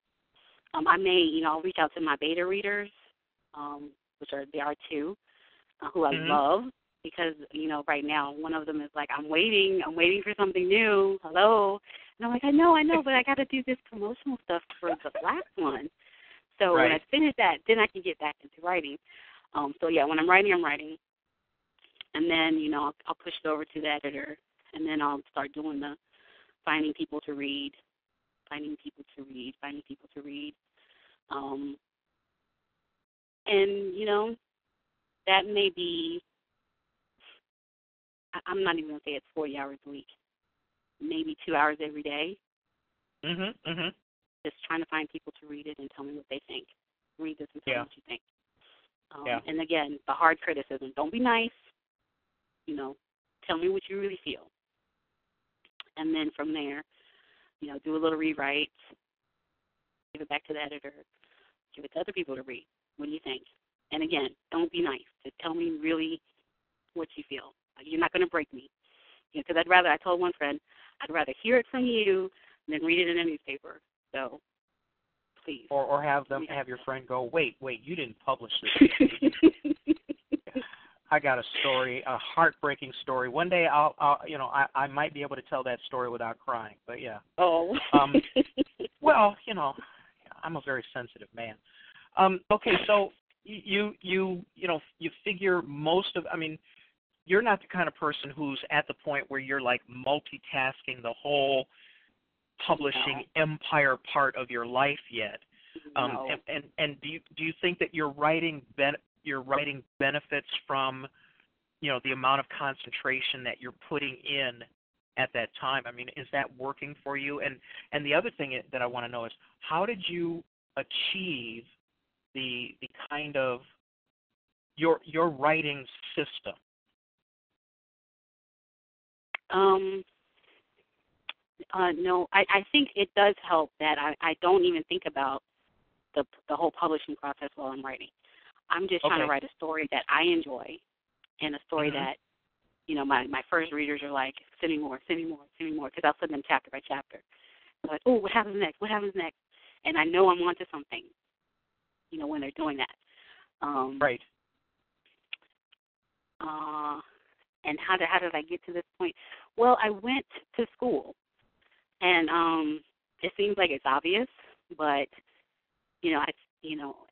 I may, I'll reach out to my beta readers, there are two, who I love, because, right now one of them is like, I'm waiting for something new. Hello. And I'm like, I know, but I got to do this promotional stuff for the last one. So when I finish that, then I can get back into writing. When I'm writing, and then, I'll push it over to the editor, and then I'll start doing the finding people to read. And, that may be, I'm not even going to say it's 40 hours a week, maybe 2 hours every day. Just trying to find people to read it and tell me what they think. Read this and tell me what you think. And again, the hard criticism. Don't be nice. Tell me what you really feel. And then from there, do a little rewrite, give it back to the editor, give it to other people to read. What do you think? And again, don't be nice. Just tell me really what you feel. You're not going to break me. Because I told one friend, I'd rather hear it from you than read it in a newspaper. So, please. Or have your friend go, wait, you didn't publish this. I got a story, a heartbreaking story. One day I might be able to tell that story without crying, but yeah. Oh. Well, I'm a very sensitive man. Okay, so you figure you're not the kind of person who's at the point where you're like multitasking the whole publishing empire part of your life yet. No. And do you think that your writing benefits from, the amount of concentration that you're putting in at that time? Is that working for you? And the other thing that I want to know is, how did you achieve the kind of your writing system? No, I think it does help that I don't even think about the whole publishing process while I'm writing. I'm just trying to write a story that I enjoy, and a story that, my first readers are like, send me more, because I'll send them chapter by chapter. They're like, oh, what happens next? And I know I'm onto something, when they're doing that. Right. And how did I get to this point? Well, I went to school, and it seems like it's obvious, but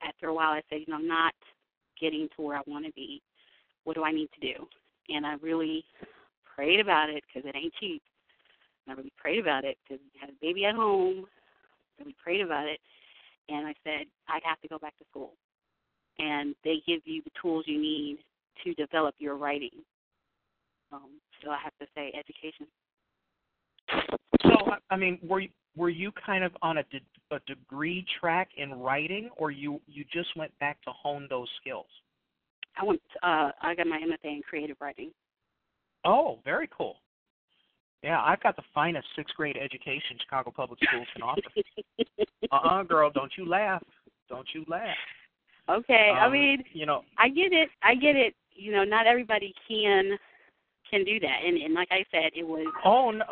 after a while I said, I'm not getting to where I want to be. What do I need to do? And I really prayed about it, because it ain't cheap. And I really prayed about it because I had a baby at home. Really prayed about it, and I said I'd have to go back to school. And they give you the tools you need to develop your writing. So I have to say education. So, were you kind of on a degree track in writing, or you just went back to hone those skills? I got my MFA in creative writing. Oh, very cool. Yeah, I've got the finest sixth grade education Chicago Public Schools can offer. Girl, don't you laugh. Okay, I get it. Not everybody can do that, and like I said, it was. Oh no,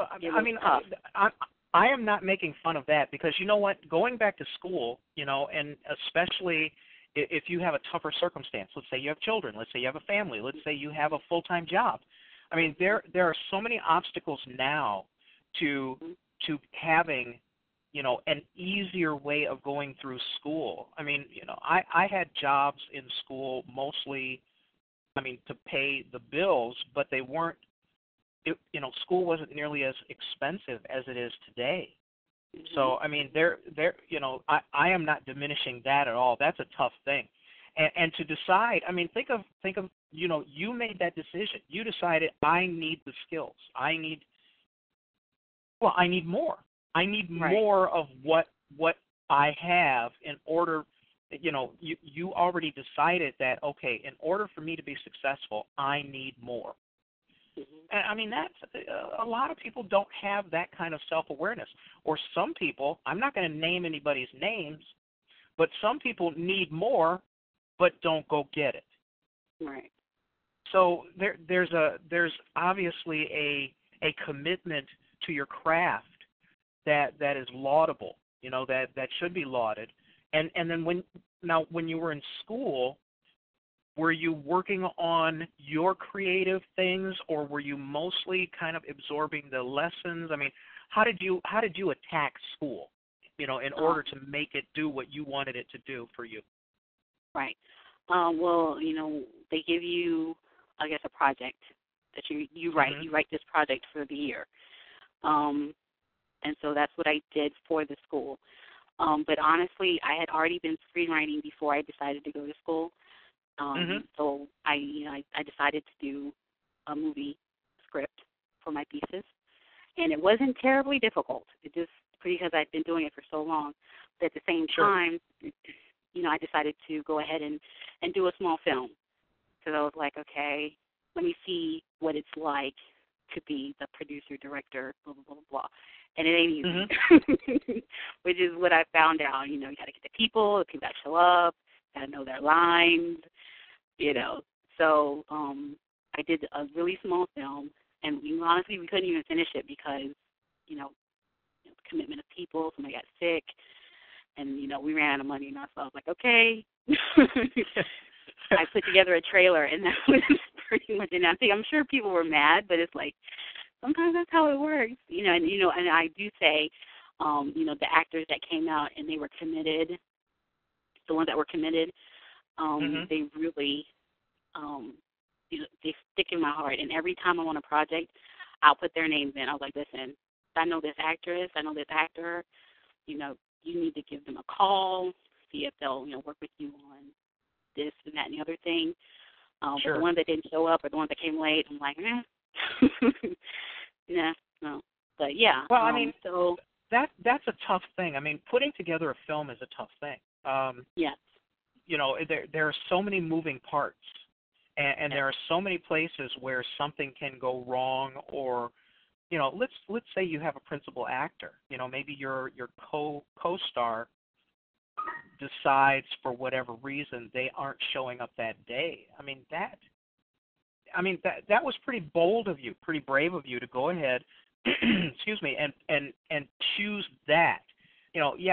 tough. I am not making fun of that, because you know what, going back to school, and especially if you have a tougher circumstance. Let's say you have children. Let's say you have a family. Let's say you have a full-time job. There are so many obstacles now to having, an easier way of going through school. I had jobs in school mostly, to pay the bills, but they weren't, school wasn't nearly as expensive as it is today. Mm-hmm. So, I am not diminishing that at all. That's a tough thing. And to decide, think of, you made that decision. You decided, I need the skills. I need more. I need more of what I have in order, you already decided that, okay, in order for me to be successful, I need more. Mm-hmm. And that's, a lot of people don't have that kind of self-awareness. Or some people, I'm not going to name anybody's names, but some people need more, but don't go get it. Right. So there's obviously a commitment to your craft that is laudable, that should be lauded, And then when you were in school, were you working on your creative things, or were you mostly kind of absorbing the lessons? I mean, how did you attack school, in order to make it do what you wanted it to do for you? Right. Well, they give you, I guess, a project that you write. Mm-hmm. You write this project for the year. And so that's what I did for the school. But honestly, I had already been screenwriting before I decided to go to school. So I decided to do a movie script for my thesis, and it wasn't terribly difficult. It just because I'd been doing it for so long. But at the same time, I decided to go ahead and do a small film. So I was like, okay, let me see what it's like to be the producer, director, blah, blah, blah, blah. And it ain't easy, which is what I found out. You got to get the people that show up, got to know their lines, So I did a really small film, and honestly, we couldn't even finish it because, the commitment of people, somebody got sick, and, we ran out of money, and so I was like, okay. I put together a trailer, and that was pretty much it. I'm sure people were mad, but it's like, sometimes that's how it works, and I do say, the actors that came out and they were committed, the ones that were committed, they really, they stick in my heart. And every time I'm on a project, I'll put their names in. I was like, listen, I know this actress, I know this actor, you need to give them a call, see if they'll, work with you on this and that and the other thing. But the ones that didn't show up or the ones that came late, I'm like, yeah, no. But yeah. Well, I mean, so that's a tough thing. I mean, putting together a film is a tough thing. Yes. There are so many moving parts, and there are so many places where something can go wrong, or let's say you have a principal actor. Maybe your co-star decides for whatever reason they aren't showing up that day. That was pretty bold of you, pretty brave of you to go ahead, excuse me, and choose that.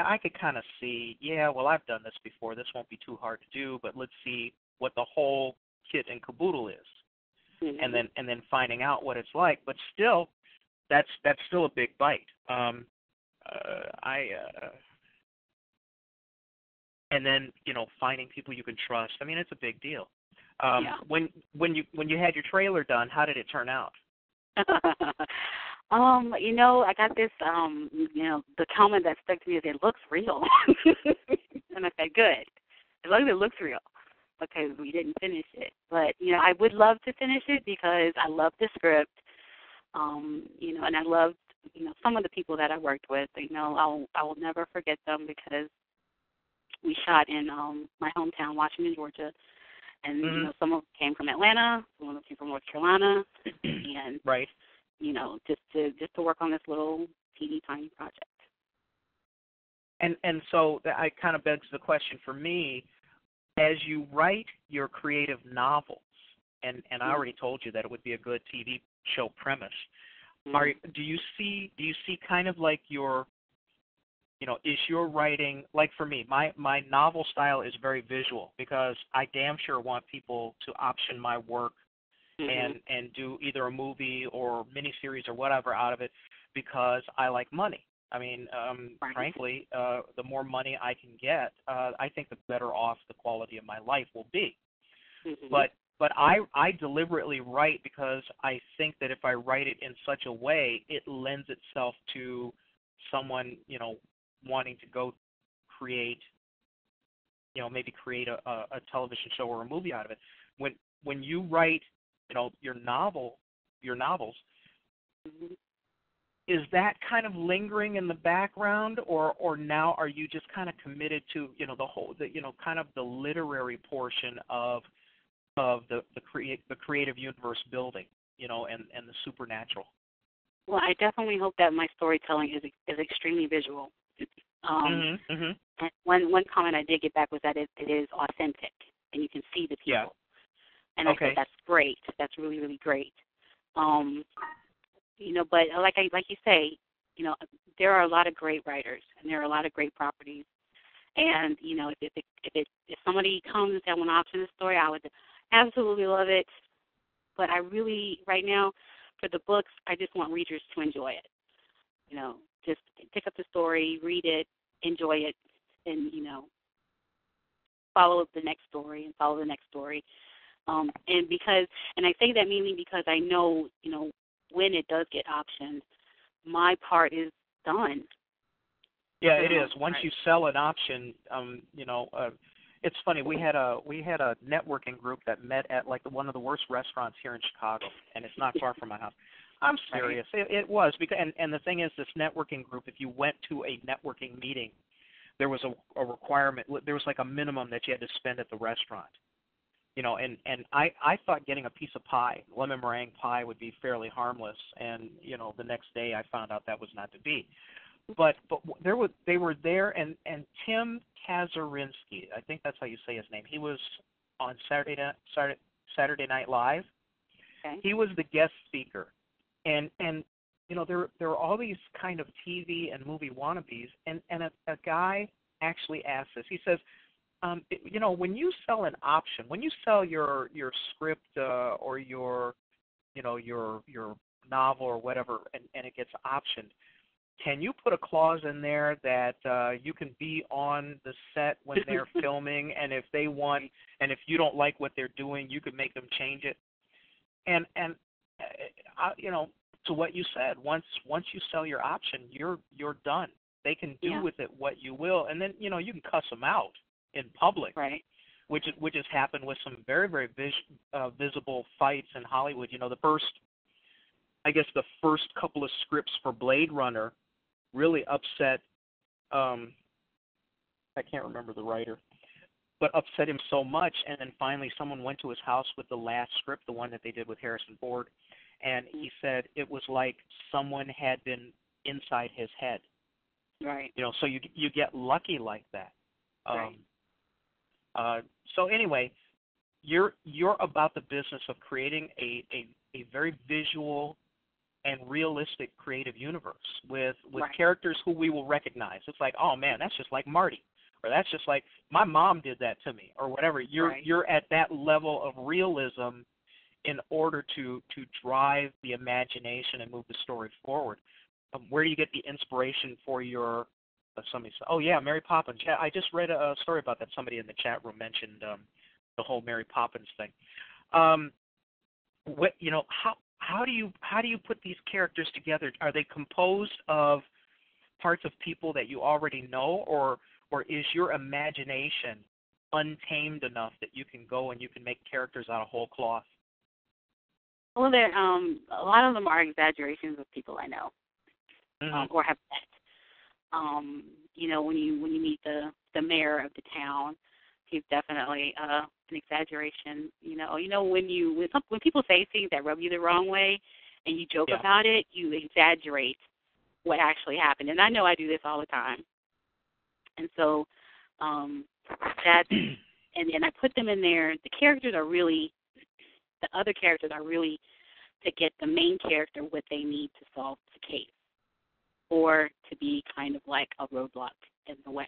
I could kind of see, well, I've done this before. This won't be too hard to do, but let's see what the whole kit and caboodle is, and then finding out what it's like. But still, that's still a big bite. And then finding people you can trust. It's a big deal. When you had your trailer done, how did it turn out? I got this, the comment that stuck to me is it looks real. And I said, good. As long as it looks real, because we didn't finish it. But, I would love to finish it because I love the script, and I loved, some of the people that I worked with. I will never forget them because we shot in my hometown, Washington, Georgia. And, some of them came from Atlanta, some of them came from North Carolina, and right. Just to work on this little teeny tiny project. And so that kind of begs the question for me, as you write your creative novels, and I already told you that it would be a good TV show premise. Do you see kind of like your, is your writing, like for me, my novel style is very visual because I damn sure want people to option my work and do either a movie or miniseries or whatever out of it because I like money. Frankly, the more money I can get, I think the better off the quality of my life will be. But I deliberately write because I think that if I write it in such a way, it lends itself to someone, wanting to go create, maybe create a television show or a movie out of it. When you write, your novels, is that kind of lingering in the background, or now are you just kind of committed to, kind of the literary portion of the creative universe building, and the supernatural? Well, I definitely hope that my storytelling is extremely visual. And one comment I did get back was that it is authentic, and you can see the people. Yeah. And I said that's great. That's really, really great. But like you say, there are a lot of great writers, and there are a lot of great properties, And if somebody comes and want to option the story, I would absolutely love it. But I really, right now, for the books, I just want readers to enjoy it. Just pick up the story, read it, enjoy it, and follow the next story and follow the next story. And I say that mainly because I know, when it does get optioned, my part is done. Yeah, it is. Once you sell an option, it's funny. We had a networking group that met at like one of the worst restaurants here in Chicago, and it's not far from my house. I'm serious. It was because, and the thing is, this networking group, if you went to a networking meeting, there was a requirement. There was like a minimum that you had to spend at the restaurant. And I thought getting a piece of pie, lemon meringue pie, would be fairly harmless. And the next day I found out that was not to be. But they were there, and Tim Kazurinsky, I think that's how you say his name. He was on Saturday Night Live. Okay. He was the guest speaker, and there were all these kind of TV and movie wannabes, and a guy actually asked this. He says, when you sell an option, when you sell your script or your novel or whatever, and it gets optioned, can you put a clause in there that you can be on the set when they're filming, and if they want, and if you don't like what they're doing, you could make them change it? And to what you said, once you sell your option, you're done. They can do with it what you will, and then you can cuss them out in public, right? Which has happened with some very, very visible fights in Hollywood. The first couple of scripts for Blade Runner really upset, I can't remember the writer, but upset him so much, and then finally someone went to his house with the last script, the one that they did with Harrison Ford, and he said it was like someone had been inside his head. Right. So you get lucky like that. Right. So anyway, you're about the business of creating a very visual and realistic creative universe with characters who we will recognize. It's like, oh man, that's just like Marty, or that's just like my mom did that to me, or whatever. You're at that level of realism in order to drive the imagination and move the story forward. Where do you get the inspiration for your somebody said, oh yeah, Mary Poppins. Yeah, I just read a story about that. Somebody in the chat room mentioned the whole Mary Poppins thing. How do you put these characters together? Are they composed of parts of people that you already know, or is your imagination untamed enough that you can go and you can make characters out of whole cloth? Well, a lot of them are exaggerations of people I know, or have met. When you meet the mayor of the town, he's definitely an exaggeration. When people say things that rub you the wrong way, and you joke about it, you exaggerate what actually happened. And I know I do this all the time. And so that's and I put them in there. The other characters are really to get the main character what they need to solve the case, or to be kind of like a roadblock in the way.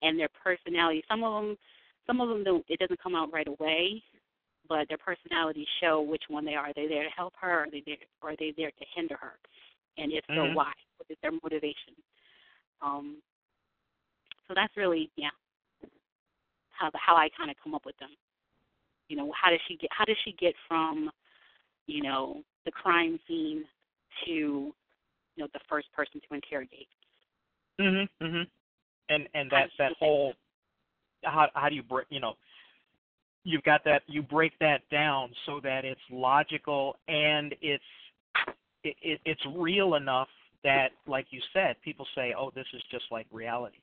And their personality, some of them don't, it doesn't come out right away, but their personalities show which one they are. Are they there to help her, or are they there to hinder her? And if so, why? What is their motivation? So that's really, how I kind of come up with them. How does she get from, the crime scene to, the first person to interrogate? And that whole, how do you break, you've got that, you break that down so that it's logical and it's real enough that, like you said, people say, oh, this is just like reality.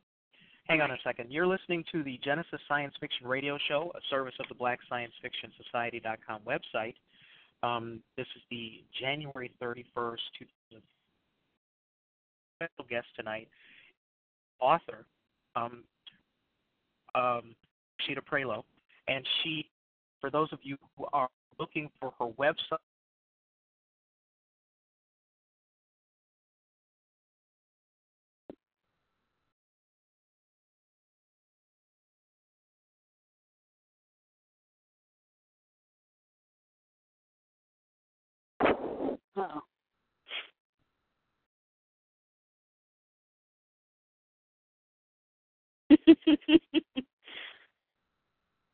Hang on a second. You're listening to the Genesis Science Fiction Radio Show, a service of the Black Science Fiction Society.com website. This is the January 31st, 2000. Special guest tonight, author, RASHEEDAH PRIOLEAU. And she, for those of you who are looking for her website, Uh-oh.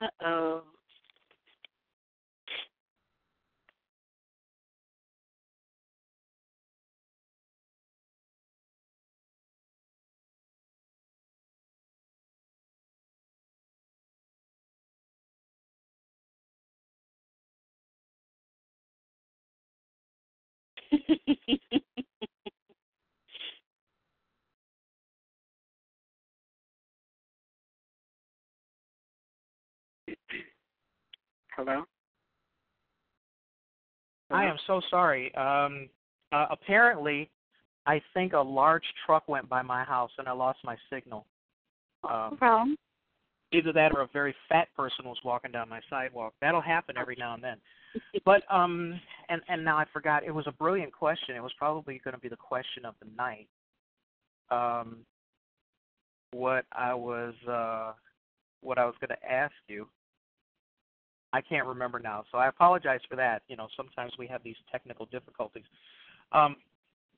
Uh-oh. Hello? I am so sorry. Apparently, I think a large truck went by my house and I lost my signal. No problem. Either that or a very fat person was walking down my sidewalk. That'll happen every now and then. But and now I forgot. It was a brilliant question. It was probably going to be the question of the night. What I was going to ask you. I can't remember now, so I apologize for that. You know, sometimes we have these technical difficulties.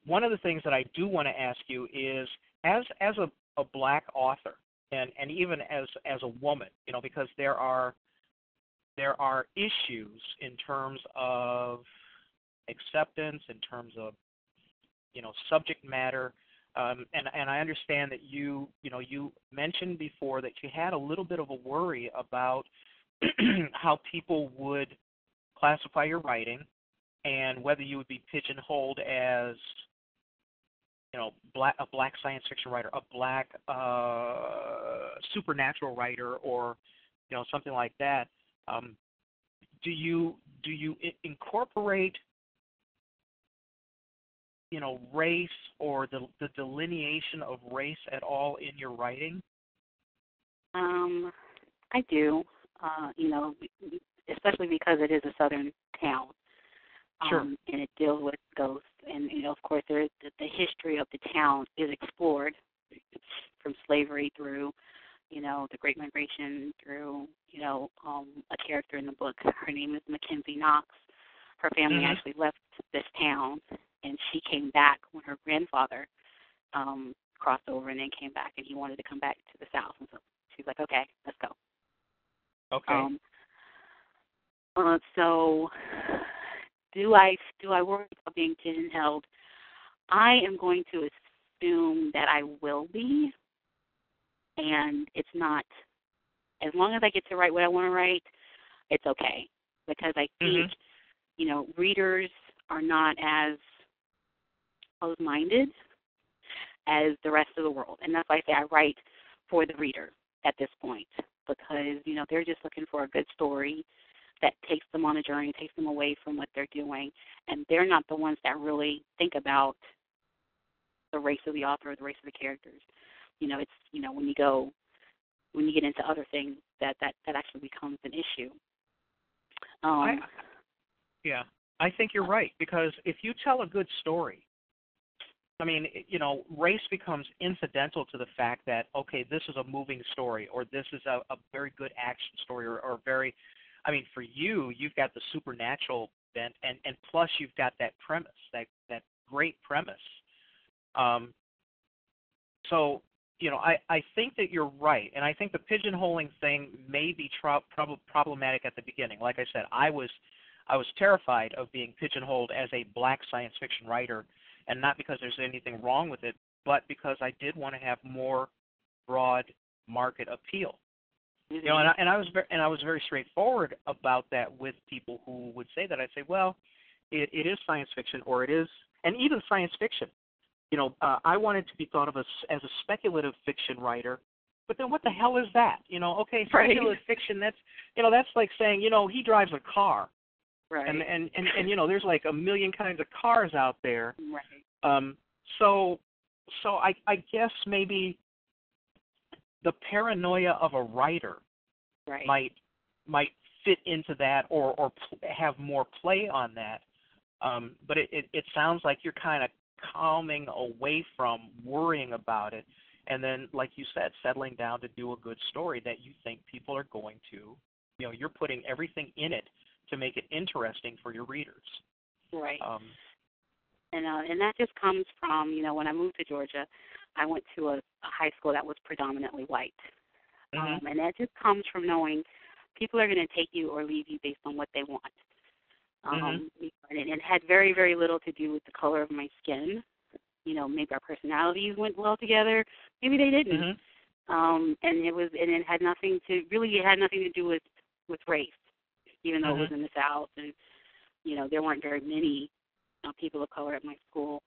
One of the things that I do want to ask you is, as a black author, and even as a woman, you know, because there are issues in terms of acceptance, in terms of, you know, subject matter, and I understand that you mentioned before that you had a little bit of a worry about how people would classify your writing and whether you would be pigeonholed as, you know, a black science fiction writer, a black supernatural writer, or, you know, something like that. Do you incorporate, you know, race or the delineation of race at all in your writing? I do. You know, especially because it is a southern town. Sure. And it deals with ghosts. And, you know, of course, the history of the town is explored from slavery through, you know, the Great Migration, through, you know, a character in the book. Her name is Mackenzie Knox. Her family actually left this town, and she came back when her grandfather crossed over and then came back, and he wanted to come back to the South. And so she's like, okay, let's go. Okay. So do I worry about being pigeonholed? I am going to assume that I will be, and it's not, as long as I get to write what I want to write, it's okay. Because I think, you know, readers are not as closed-minded as the rest of the world. And that's why I say I write for the reader at this point, because, you know, they're just looking for a good story that takes them on a journey, takes them away from what they're doing, and they're not the ones that really think about the race of the author or the race of the characters. You know, it's, you know, when you get into other things, that actually becomes an issue. I think you're right, because if you tell a good story, I mean, you know, race becomes incidental to the fact that, okay, this is a moving story, or this is a very good action story, or very, I mean, for you, you've got the supernatural bent, and plus you've got that premise, that great premise. So, you know, I think that you're right, and I think the pigeonholing thing may be problematic at the beginning. Like I said, I was terrified of being pigeonholed as a black science fiction writer, and not because there's anything wrong with it, but because I did want to have more broad market appeal. You know, and I was very straightforward about that with people who would say that. I'd say, well, it is science fiction, or it is, and even science fiction. You know, I wanted to be thought of as a speculative fiction writer, but then what the hell is that? You know, okay, speculative fiction, that's, you know, that's like saying, you know, he drives a car. Right. And you know, there's like a million kinds of cars out there. Right. So I guess maybe the paranoia of a writer might fit into that, or have more play on that. But it sounds like you're kind of calming away from worrying about it, and then, like you said, settling down to do a good story that you think people are going to, you know, you're putting everything in it to make it interesting for your readers. Right. And that just comes from, when I moved to Georgia, I went to a high school that was predominantly white. And that just comes from knowing people are going to take you or leave you based on what they want. And it had very, very little to do with the color of my skin. Maybe our personalities went well together. Maybe they didn't. And it had nothing to do with race, even though it was in the South, and there weren't very many people of color at my school.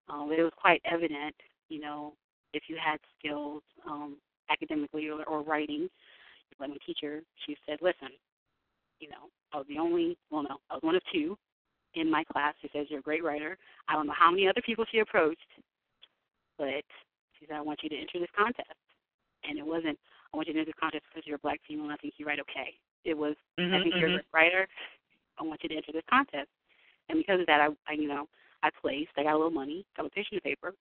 But it was quite evident, if you had skills academically or writing. Like my teacher, she said, listen, I was I was one of two in my class who says you're a great writer. I don't know how many other people she approached, but she said, I want you to enter this contest. And it wasn't, I want you to enter this contest because you're a black female and I think you write okay. It was, I think you're a great writer. I want you to enter this contest. And because of that, I placed. I got a little money, got a tissue paper.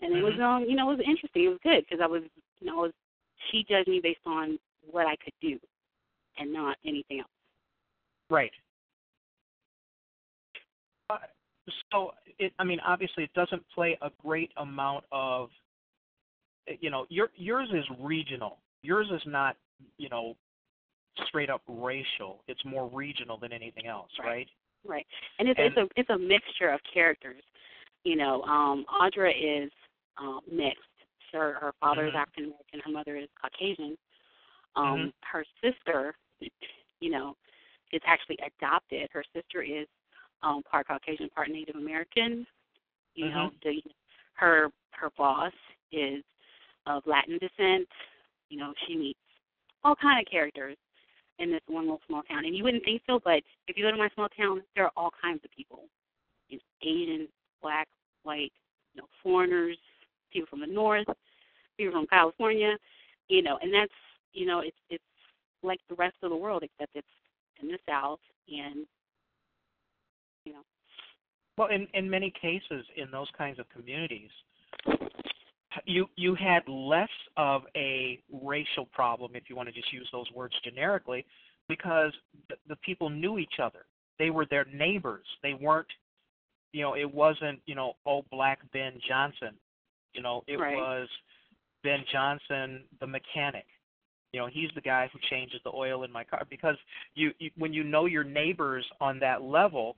And it was, it was interesting. It was good because she judged me based on what I could do and not anything else. Right. So, obviously it doesn't play a great amount of, yours is regional. Yours is not, straight up racial. It's more regional than anything else, right? Right. And it's a mixture of characters. Audra is mixed. Her father is African American. Her mother is Caucasian. Her sister, is actually adopted. Her sister is part Caucasian, part Native American. Her boss is of Latin descent. She meets all kind of characters in this one little small town. And you wouldn't think so, but if you go to my small town, there are all kinds of people. Asian, black, white, foreigners, people from the north, people from California, and that's, it's like the rest of the world, except it's in the South, and, Well, in many cases, in those kinds of communities, you had less of a racial problem, if you want to just use those words generically, because the people knew each other. They were their neighbors. They weren't, it wasn't, black Ben Johnson. It was Ben Johnson, the mechanic. He's the guy who changes the oil in my car. Because when you know your neighbors on that level,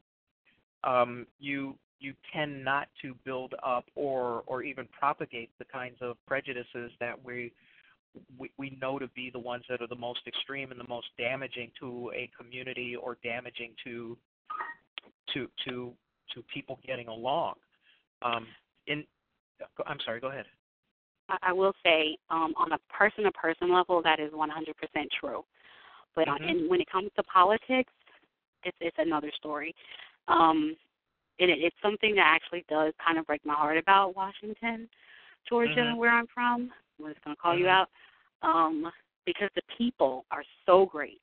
you tend not to build up or even propagate the kinds of prejudices that we know to be the ones that are the most extreme and the most damaging to a community or damaging to people getting along. I'm sorry, go ahead. I will say, on a person-to-person level, that is 100% true. But when it comes to politics, it's another story. And it's something that actually does kind of break my heart about Washington, Georgia, where I'm from. I'm just going to call you out. Because the people are so great.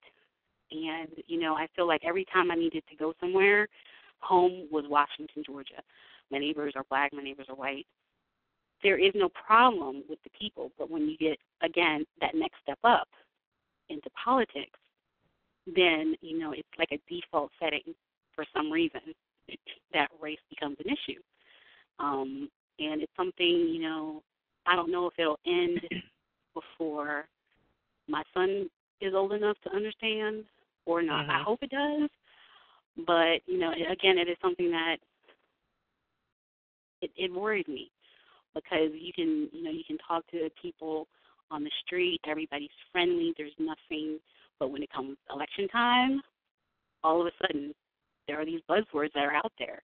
And, I feel like every time I needed to go somewhere, home was Washington, Georgia. My neighbors are black, my neighbors are white. There is no problem with the people, but when you get, again, that next step up into politics, then, it's like a default setting for some reason that race becomes an issue. And it's something, I don't know if it'll end before my son is old enough to understand or not. I hope it does. But, again, it is something that it worries me because you can talk to people on the street. Everybody's friendly. There's nothing. But when it comes election time, all of a sudden there are these buzzwords that are out there.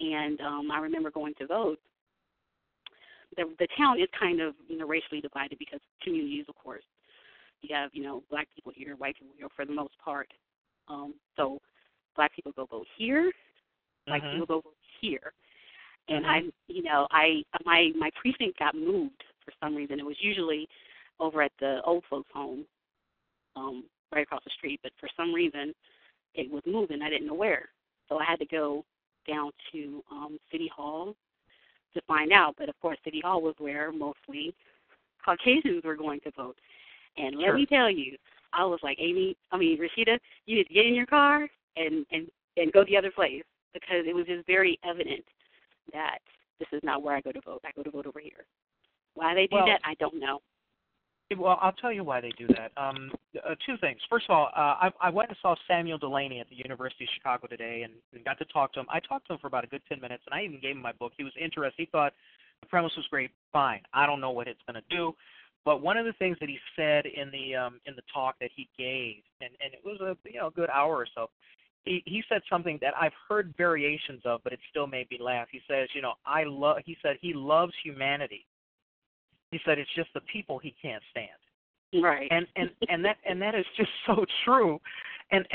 And I remember going to vote. The town is kind of, racially divided because communities, of course. You have, black people here, white people here for the most part. So black people go vote here, white people go vote here. And my precinct got moved for some reason. It was usually over at the old folks' home, right across the street. But for some reason, it was moving. I didn't know where, so I had to go down to City Hall to find out. But of course, City Hall was where mostly Caucasians were going to vote. And let me tell you, I was like, Rasheedah, you need to get in your car and go the other place because it was just very evident that this is not where I go to vote. I go to vote over here. Why they do that, I don't know. Well, I'll tell you why they do that. Two things. First of all, I went and saw Samuel Delaney at the University of Chicago today and got to talk to him. I talked to him for about a good 10 minutes, and I even gave him my book. He was interested. He thought the premise was great. Fine. I don't know what it's going to do. But one of the things that he said in the talk that he gave, and it was a good hour or so, he said something that I've heard variations of, but it still made me laugh. He says, he said he loves humanity. He said it's just the people he can't stand. Right. And that is just so true. And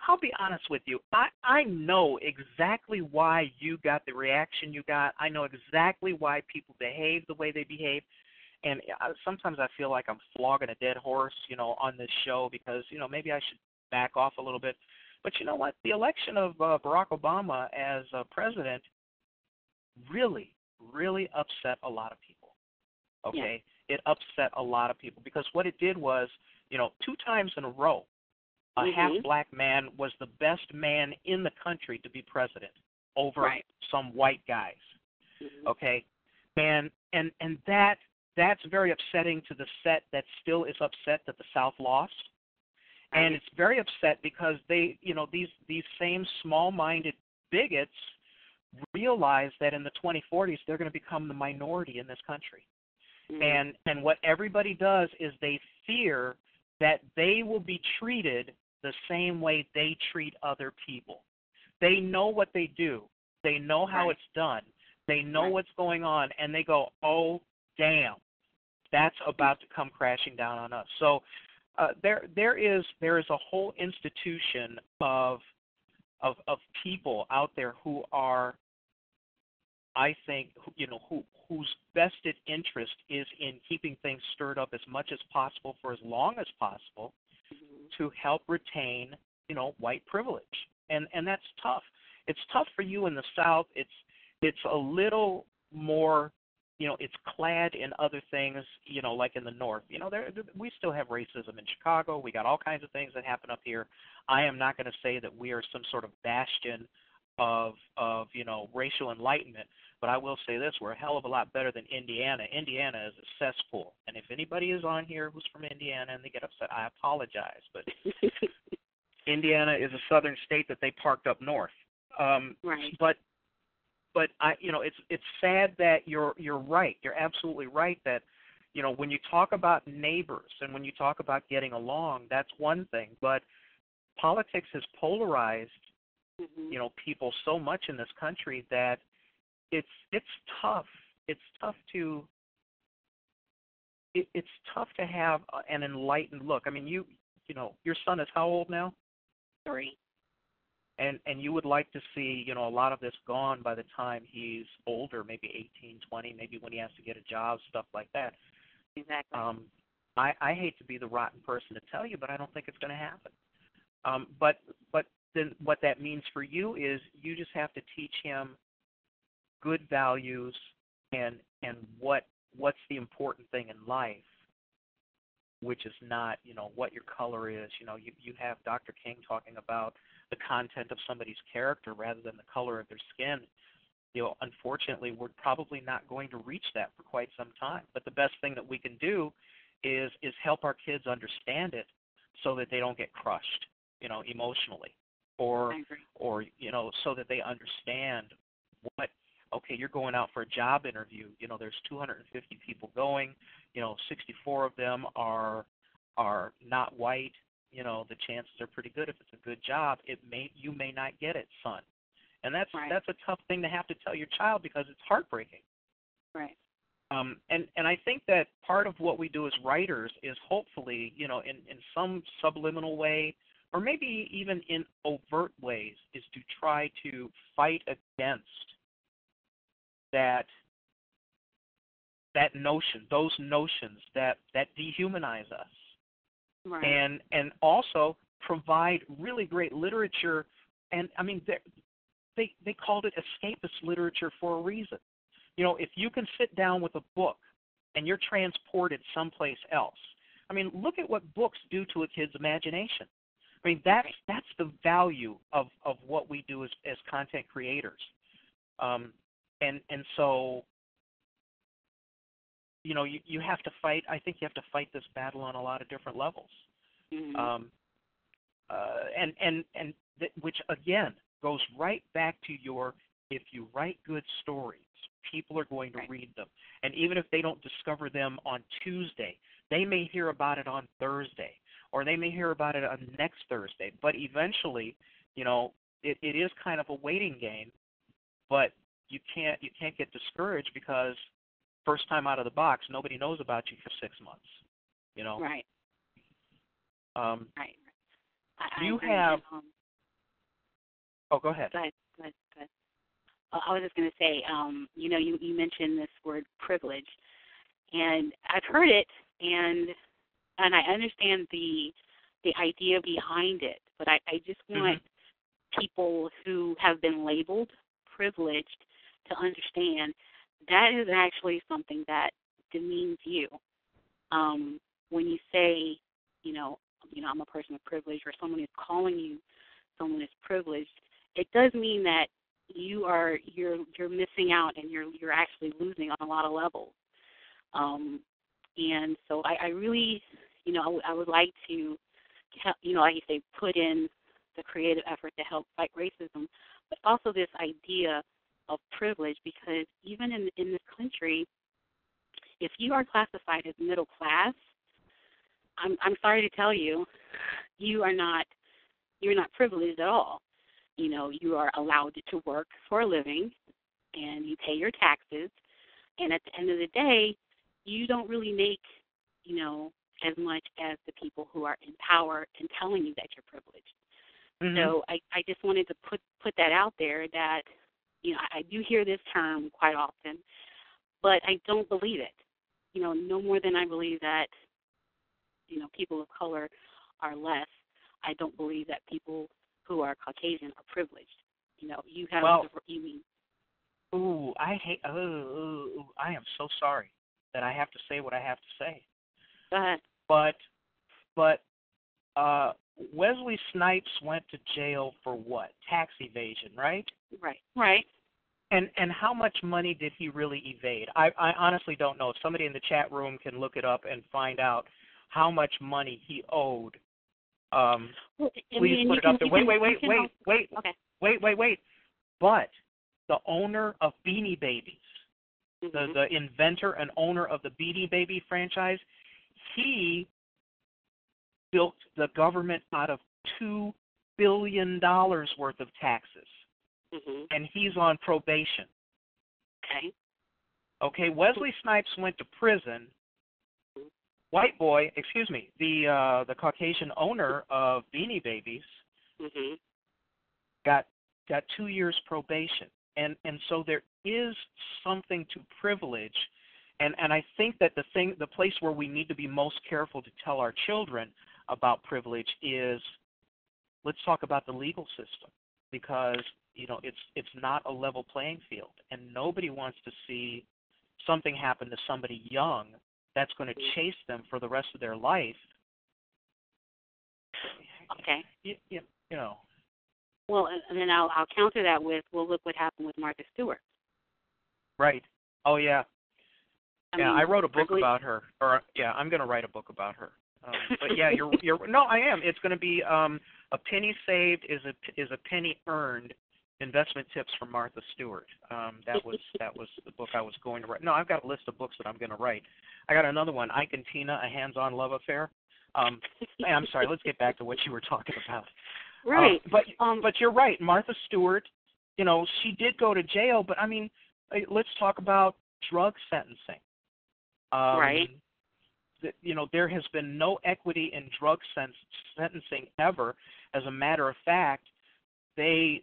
I'll be honest with you. I know exactly why you got the reaction you got. I know exactly why people behave the way they behave. And sometimes I feel like I'm flogging a dead horse, on this show because, maybe I should back off a little bit. But you know what? The election of Barack Obama as president really, really upset a lot of people. Okay? Yeah. It upset a lot of people because what it did was, 2 times in a row, a half-black man was the best man in the country to be president over some white guys. Okay? And that's very upsetting to the set that still is upset that the South lost. And it's very upset because they, these same small-minded bigots realize that in the 2040s they're going to become the minority in this country. And what everybody does is they fear that they will be treated the same way they treat other people. They know what they do. They know how it's done. They know what's going on, and they go, oh, damn, that's about to come crashing down on us. So there is a whole institution of people out there who are, I think, whose vested interest is in keeping things stirred up as much as possible for as long as possible to help retain, white privilege. And that's tough. It's tough for you in the South. It's a little more, it's clad in other things, like in the North. We still have racism in Chicago. We got all kinds of things that happen up here. I am not going to say that we are some sort of bastion of racial enlightenment, but I will say this: we're a hell of a lot better than Indiana. Indiana is a cesspool, and if anybody is on here who's from Indiana and they get upset, I apologize, but Indiana is a southern state that they parked up north. But it's sad that you're right. You're absolutely right that when you talk about neighbors and when you talk about getting along, that's one thing, but politics has polarized people so much in this country that it's tough. It's tough to have an enlightened look. I mean, your son is how old now? 3. And you would like to see, a lot of this gone by the time he's older, maybe 18, 20, maybe when he has to get a job, stuff like that. Exactly. I hate to be the rotten person to tell you, but I don't think it's going to happen. But then what that means for you is you just have to teach him good values and what's the important thing in life, which is not, what your color is. You have Dr. King talking about the content of somebody's character rather than the color of their skin. Unfortunately, we're probably not going to reach that for quite some time. But the best thing that we can do is help our kids understand it so that they don't get crushed, emotionally, or so that they understand okay, you're going out for a job interview. There's 250 people going. 64 of them are not white. The chances are pretty good. If it's a good job, you may not get it, son. And that's a tough thing to have to tell your child because it's heartbreaking. Right. And I think that part of what we do as writers is hopefully, in some subliminal way, or maybe even in overt ways, is to try to fight against those notions that dehumanize us. Right. And also provide really great literature. And I mean, they called it escapist literature for a reason. If you can sit down with a book and you're transported someplace else, I mean, look at what books do to a kid's imagination. I mean, that's the value of what we do as content creators. and so, you have to fight. I think you have to fight this battle on a lot of different levels. Mm-hmm. Which again goes right back to if you write good stories, people are going to read them. And even if they don't discover them on Tuesday, they may hear about it on Thursday, or they may hear about it on next Thursday. But eventually, it is kind of a waiting game, but you can't get discouraged because first time out of the box, nobody knows about you for 6 months. Right. Right. You have. Oh, go ahead. Go ahead. I was just going to say, you mentioned this word privilege, and I've heard it, and I understand the idea behind it, but I just want people who have been labeled privileged to understand that is actually something that demeans you. When you say, I'm a person of privilege, or someone is calling you someone is privileged, it does mean that you're missing out, and you're actually losing on a lot of levels. And so I really, I would like to, like you say, put in the creative effort to help fight racism, but also this idea of privilege, because even in this country, if you are classified as middle class, I'm sorry to tell you, you're not privileged at all. You are allowed to work for a living, and you pay your taxes, and at the end of the day, you don't really make, as much as the people who are in power and telling you that you're privileged. Mm-hmm. So I just wanted to put that out there that, I do hear this term quite often, but I don't believe it. No more than I believe that, people of color are less. I don't believe that people who are Caucasian are privileged. You have you mean. I am so sorry that I have to say what I have to say. Go ahead. But Wesley Snipes went to jail for what? Tax evasion, right? Right. And how much money did he really evade? I honestly don't know. If somebody in the chat room can look it up and find out how much money he owed, please put it up there. Wait. But the owner of Beanie Babies, the inventor and owner of the Beanie Baby franchise, he built the government out of $2 billion worth of taxes. And he's on probation. Okay, Wesley Snipes went to prison. White boy, the Caucasian owner of Beanie Babies got 2 years probation. And so there is something to privilege. And I think that the place where we need to be most careful to tell our children about privilege is, let's talk about the legal system, because it's not a level playing field, and nobody wants to see something happen to somebody young that's going to chase them for the rest of their life. Okay. Well, and then I'll counter that with, look what happened with Martha Stewart. Right. Oh, yeah. I wrote a book about her. I'm going to write a book about her. But yeah, you're. No, I am. It's going to be A Penny Saved is a Penny Earned. Investment Tips from Martha Stewart. That was the book I was going to write. No, I've got a list of books that I'm going to write. I got another one, Ike and Tina, A Hands-On Love Affair. I'm sorry. Let's get back to what you were talking about. Right. But you're right. Martha Stewart, she did go to jail, but I mean, let's talk about drug sentencing. Right. There has been no equity in drug sentencing ever. As a matter of fact, they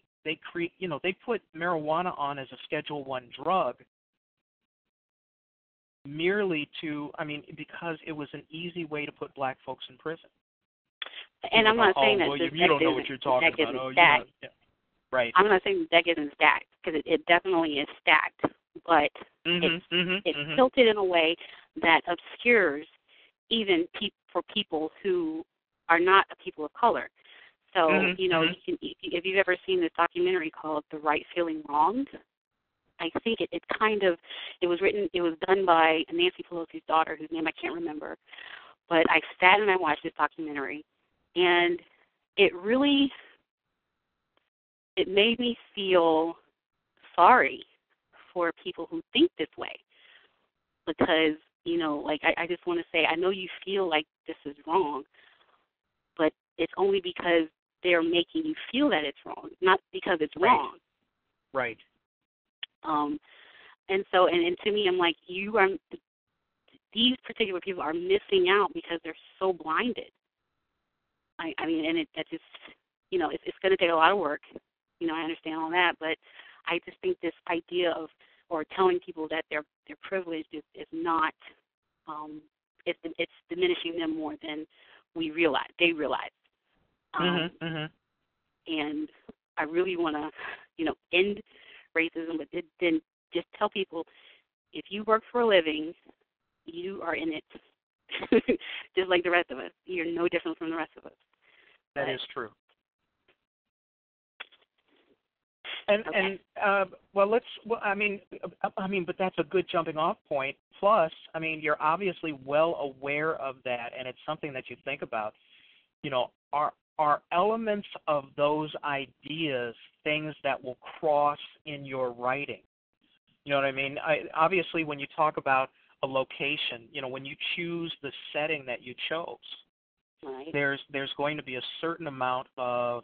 put marijuana on as a Schedule I drug merely because it was an easy way to put black folks in prison. And I'm not saying that you don't know what you're talking about. Right. I'm not saying the deck isn't stacked, because it definitely is stacked, but it's tilted in a way that obscures even for people who are not a people of color. So, if you've ever seen this documentary called The Right Feeling Wronged, I think it was done by Nancy Pelosi's daughter, whose name I can't remember. But I sat and I watched this documentary, and it made me feel sorry for people who think this way. Because, I just want to say, I know you feel like this is wrong, but it's only because they're making you feel that it's wrong, not because it's wrong. Right. And so, and to me, I'm like, these particular people are missing out because they're so blinded. I mean, and that just, it's going to take a lot of work. I understand all that, but I just think this idea of, or telling people that they're privileged is not, it's diminishing them more than they realize. And I really want to, end racism, but then just tell people, if you work for a living, you are in it just like the rest of us. You're no different from the rest of us. That is true. But that's a good jumping off point. Plus, I mean, you're obviously well aware of that, and it's something that you think about. Are elements of those ideas things that will cross in your writing? You know what I mean? Obviously, when you talk about a location, when you choose the setting that you chose, right, there's going to be a certain amount of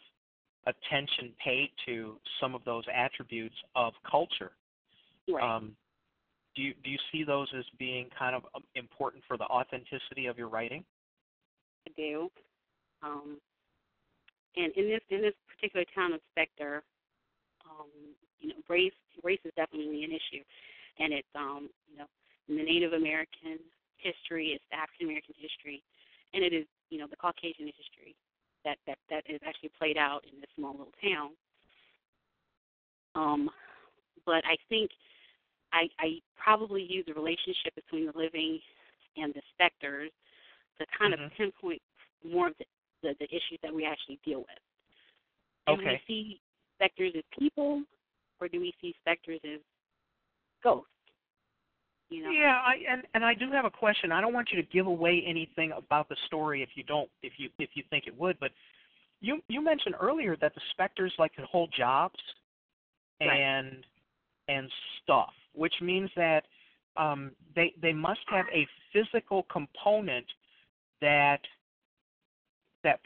attention paid to some of those attributes of culture. Right. Do you see those as being kind of important for the authenticity of your writing? I do. And in this particular town of Specter, race is definitely an issue, and it's the Native American history, it's the African American history, and it is the Caucasian history that is actually played out in this small little town. But I think I probably use the relationship between the living and the specters to kind of pinpoint more of the issues that we actually deal with. Do we see specters as people, or do we see specters as ghosts? Yeah, I do have a question. I don't want you to give away anything about the story if you think it would, but you mentioned earlier that the specters like to hold jobs and stuff, which means that they must have a physical component that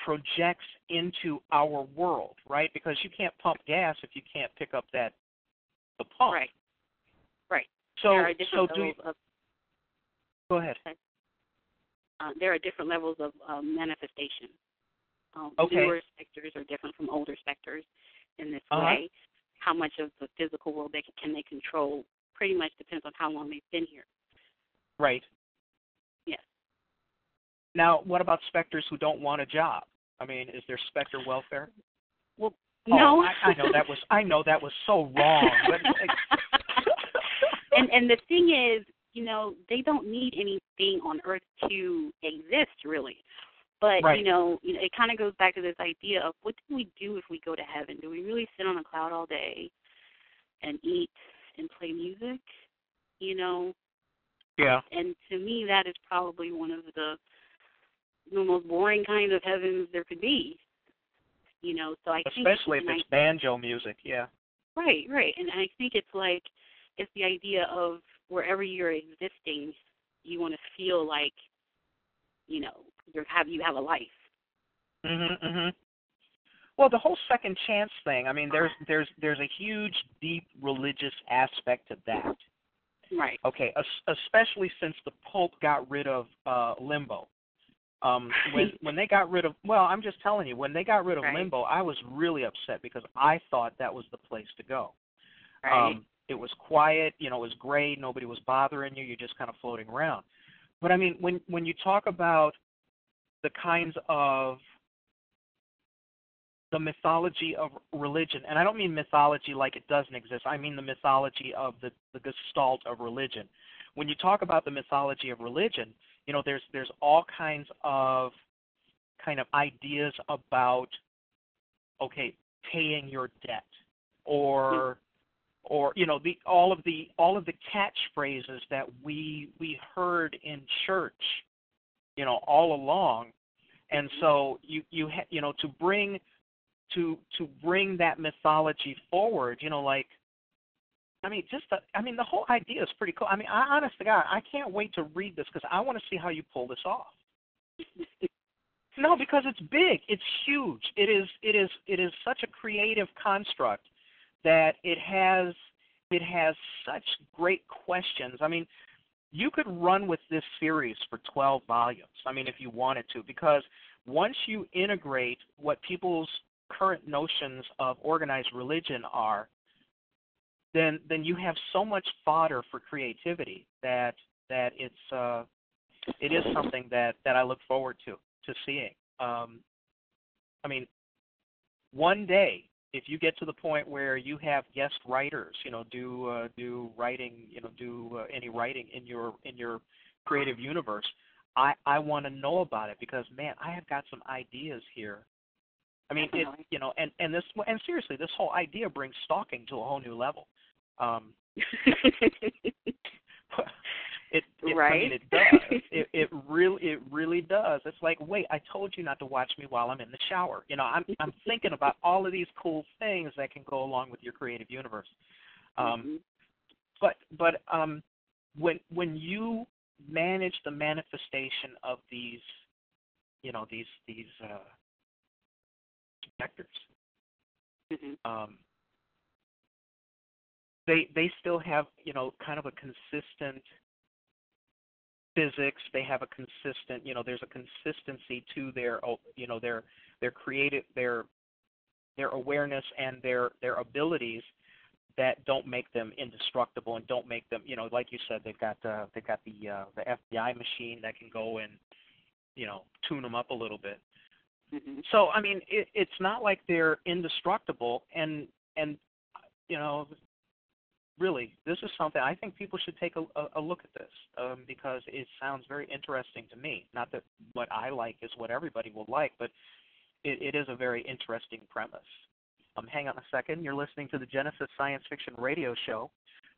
projects into our world, right? Because you can't pump gas if you can't pick up the pump. Right. Right. So there are different levels of. Go ahead. There are different levels of manifestation. Okay. Newer specters are different from older specters in this way. How much of the physical world they can control pretty much depends on how long they've been here. Right. Yes. Now, what about specters who don't want a job? I mean, is there specter welfare? Well, no. I know that was so wrong. But and the thing is, they don't need anything on Earth to exist, really. But it kind of goes back to this idea of, what do we do if we go to heaven? Do we really sit on a cloud all day and eat and play music? Yeah. And to me, that is probably one of the most boring kinds of heavens there could be. So I think, especially if it's banjo music, yeah. Right. And I think it's the idea of wherever you're existing, you want to feel like, you have a life. Well, the whole second chance thing, I mean, there's a huge, deep religious aspect to that. Right. Okay, especially since the Pope got rid of limbo. When they got rid of, I'm just telling you, when they got rid of limbo, I was really upset because I thought that was the place to go. Right. It was quiet, it was great, nobody was bothering you, you're just kind of floating around. But I mean, when you talk about the kinds of the mythology of religion, and I don't mean mythology like it doesn't exist, I mean the mythology of the gestalt of religion. When you talk about the mythology of religion, there's all kinds of ideas about, paying your debt, or or all of the catchphrases that we heard in church, all along. And so to bring that mythology forward, the whole idea is pretty cool. Honest to God, I can't wait to read this because I want to see how you pull this off. No, because it's big, it's huge. It is such a creative construct that it has such great questions. You could run with this series for 12 volumes. If you wanted to, because once you integrate what people's current notions of organized religion are, then you have so much fodder for creativity that it is something that I look forward to seeing. One day, if you get to the point where you have guest writers, do writing, do any writing in your creative universe, I want to know about it because, man, I have got some ideas here. And seriously, this whole idea brings stalking to a whole new level. Right. It does. It really does. It's like, wait, I told you not to watch me while I'm in the shower. I'm thinking about all of these cool things that can go along with your creative universe. But when you manage the manifestation of these specters, they still have kind of a consistent physics. They have a consistent, there's a consistency to their creative, their awareness and their abilities that don't make them indestructible and don't make them, like you said, they've got the FBI machine that can go and tune them up a little bit. So it's not like they're indestructible, and really, this is something I think people should take a look at this because it sounds very interesting to me. Not that what I like is what everybody will like, but it is a very interesting premise. Hang on a second. You're listening to the Genesis Science Fiction Radio Show,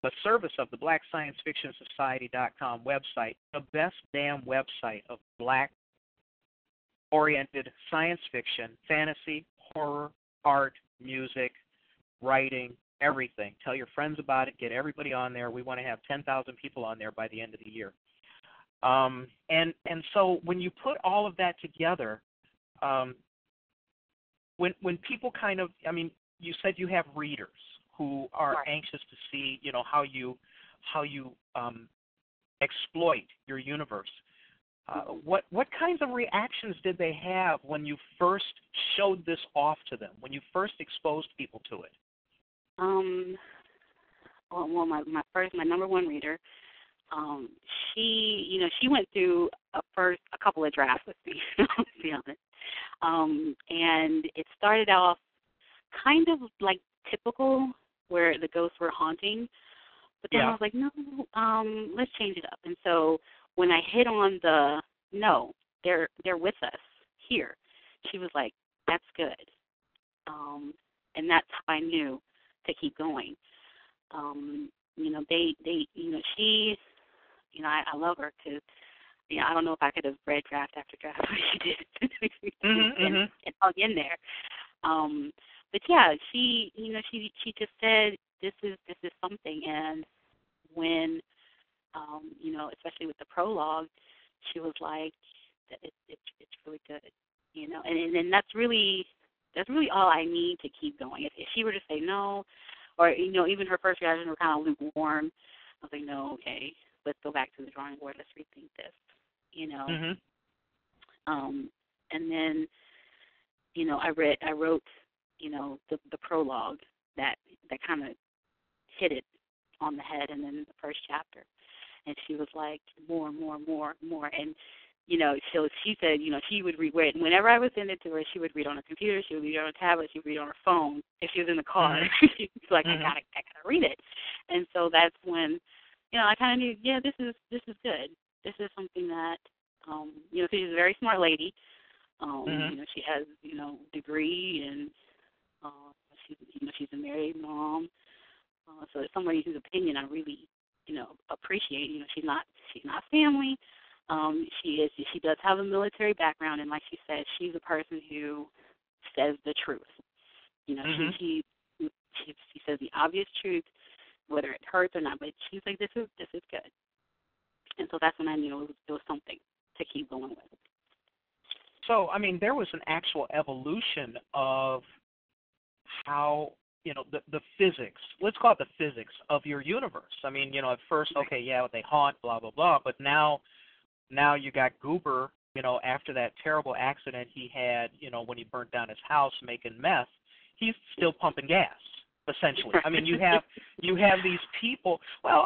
a service of the BlackScienceFictionSociety.com website, the best damn website of Black-oriented science fiction, fantasy, horror, art, music, writing, everything. Tell your friends about it. Get everybody on there. We want to have 10,000 people on there by the end of the year. And so when you put all of that together, when people kind of, you said you have readers who are anxious to see, how you exploit your universe. What kinds of reactions did they have when you first showed this off to them? When you first exposed people to it? Well, my number one reader, she went through a couple of drafts with me, to be honest. And it started off kind of like typical, where the ghosts were haunting. But then I was like, no, let's change it up. And so when I hit on no, they're with us here, she was like, that's good. And that's how I knew to keep going. She, I love her because, I don't know if I could have read draft after draft what she did and hung in there. But yeah, she just said this is something, and when especially with the prologue, she was like, it's really good, and that's really all I need to keep going. If she were to say no, or even her first reaction were kind of lukewarm, I was like, no, okay, let's go back to the drawing board. Let's rethink this, And then, I wrote, the prologue that kind of hit it on the head, and then the first chapter. And she was like, more. And, so she said, she would read, whenever I would send it to her, she would read on her computer, she would read on her tablet, she would read on her phone. If she was in the car, she's like, I gotta read it. And so that's when, I kind of knew, this is good. This is something that, she's a very smart lady. She has, degree, and she's a married mom. So it's somebody whose opinion I really, appreciate. She's not family. She does have a military background, and like she said, she's a person who says the truth. She says the obvious truth, whether it hurts or not. But she's like, this is good. And so that's when I knew it was something to keep going with. So, I mean, there was an actual evolution of how, the physics, let's call it the physics of your universe. I mean, at first, okay, yeah, they haunt, blah, blah, blah, but now you got Goober, after that terrible accident he had, when he burnt down his house making meth, he's still pumping gas, essentially. I mean, you have these people, well,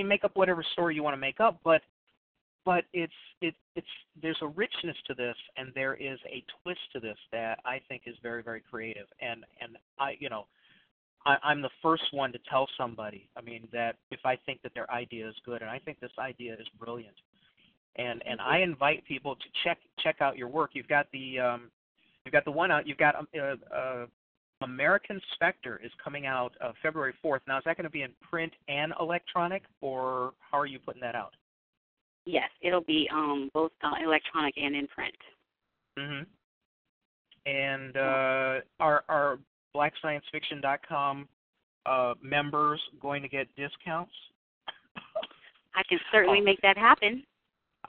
make up whatever story you want to make up, but it's there's a richness to this, and there is a twist to this that I think is very, very creative. And I'm the first one to tell somebody, that if I think that their idea is good, and I think this idea is brilliant, and I invite people to check out your work. You've got the one out. You've got American Specter is coming out February 4th. Now, is that going to be in print and electronic, or how are you putting that out? Yes, it'll be both electronic and in print. Mm-hmm. And are BlackScienceFiction.com members going to get discounts? I can certainly make that happen.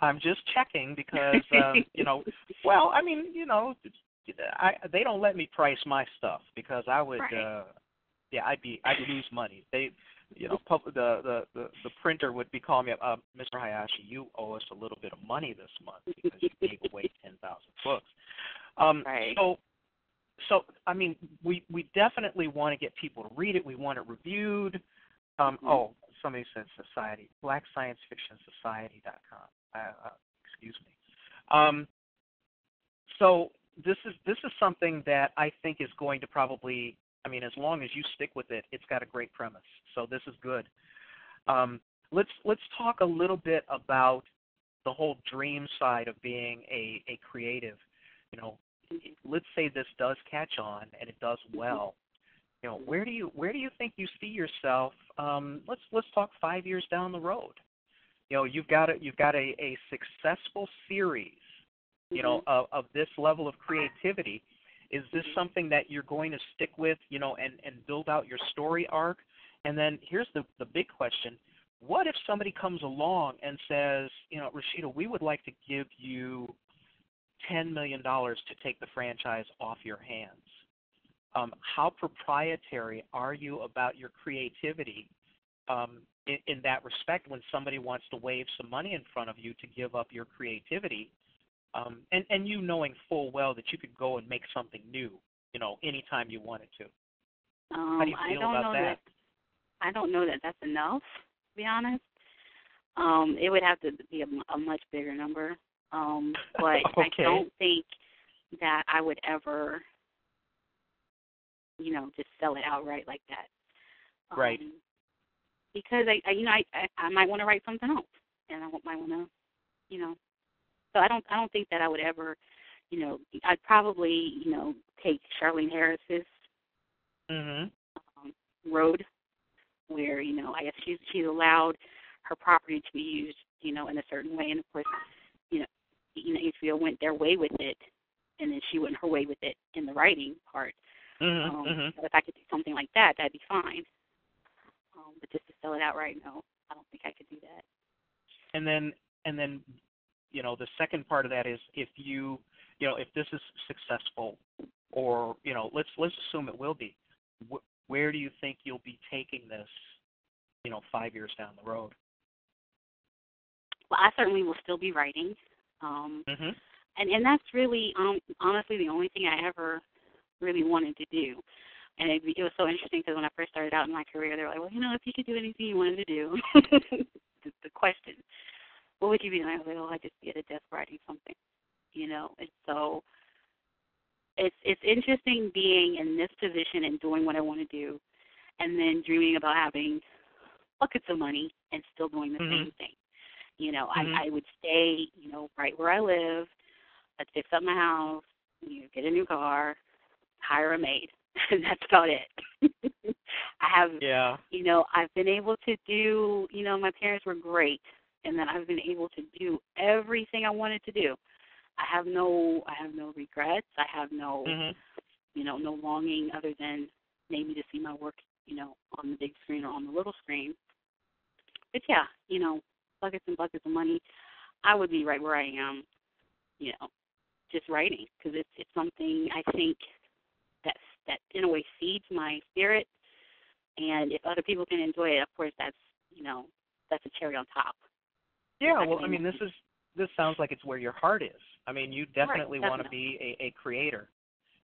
I'm just checking because, they don't let me price my stuff because I would, right. I'd lose money. The printer would be calling me up, Mr. Hayashi, you owe us a little bit of money this month because you gave away 10,000 books. Right. So we definitely want to get people to read it. We want it reviewed. Somebody said Society, BlackScienceFictionSociety.com. Excuse me. So this is something that I think is going to probably, as long as you stick with it, it's got a great premise. So this is good. Let's talk a little bit about the whole dream side of being a creative. Let's say this does catch on and it does well. Where do you think you see yourself? Let's talk 5 years down the road. You've got a successful series, of this level of creativity. Is this something that you're going to stick with, and build out your story arc? And then here's the big question. What if somebody comes along and says, Rasheedah, we would like to give you $10 million to take the franchise off your hands? How proprietary are you about your creativity in that respect when somebody wants to wave some money in front of you to give up your creativity? And you knowing full well that you could go and make something new, anytime you wanted to. How do you feel about that? I don't know that that's enough, to be honest. It would have to be a much bigger number. But okay. I don't think that I would ever, just sell it outright like that. Right. Because I might want to write something else, and I might want to, So I don't think that I would ever, I'd probably, take Charlene Harris's road, where I guess she's allowed her property to be used, in a certain way, and of course, HBO went their way with it, and then she went her way with it in the writing part. So if I could do something like that, that'd be fine. But just to sell it outright, no, I don't think I could do that. And then. The second part of that is if if this is successful, or let's assume it will be, where do you think you'll be taking this 5 years down the road? Well, I certainly will still be writing, and that's really honestly the only thing I ever really wanted to do. And it was so interesting because when I first started out in my career, they were like, well, if you could do anything you wanted to do, the question. What would you be doing? I was like, I'd just be at a desk writing something, And so it's interesting being in this position and doing what I want to do, and then dreaming about having buckets of money and still doing the same thing. I would stay, right where I live. I'd fix up my house, get a new car, hire a maid, and that's about it. I have, Yeah. I've been able to do, my parents were great, and then I've been able to do everything I wanted to do. I have no regrets. I have no, no longing other than maybe to see my work, on the big screen or on the little screen. But yeah, buckets and buckets of money, I would be right where I am, just writing, because it's something I think that in a way feeds my spirit, and if other people can enjoy it, of course, that's a cherry on top. Yeah, well, I mean, this sounds like it's where your heart is. I mean, you definitely want to be a creator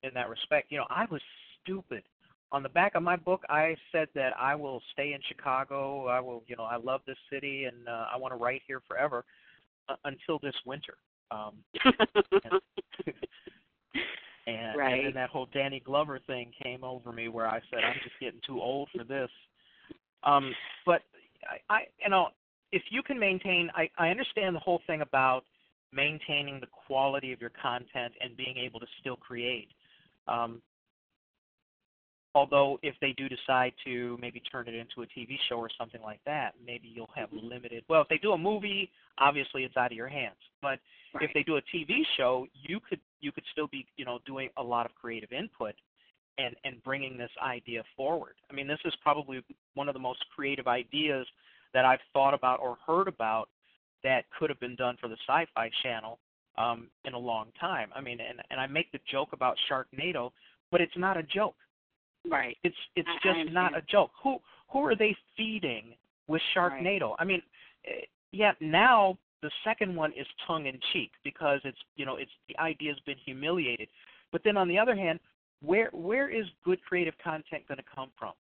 in that respect. I was stupid. On the back of my book, I said that I will stay in Chicago. I will, I love this city, and I want to write here forever until this winter. And then that whole Danny Glover thing came over me, where I said, I'm just getting too old for this. But I if you can maintain, I understand the whole thing about maintaining the quality of your content and being able to still create. Although if they do decide to maybe turn it into a TV show or something like that, maybe you'll have limited. Well, if they do a movie, obviously it's out of your hands. But if they do a TV show, you could still be doing a lot of creative input and bringing this idea forward. I mean, this is probably one of the most creative ideas that I've thought about or heard about that could have been done for the Sci-Fi Channel in a long time. I mean, and I make the joke about Sharknado, but it's not a joke. Right. It's just not a joke. Who are they feeding with Sharknado? Right. I mean, yeah, now the second one is tongue in cheek because it's the idea's been humiliated. But then on the other hand, where is good creative content going to come from?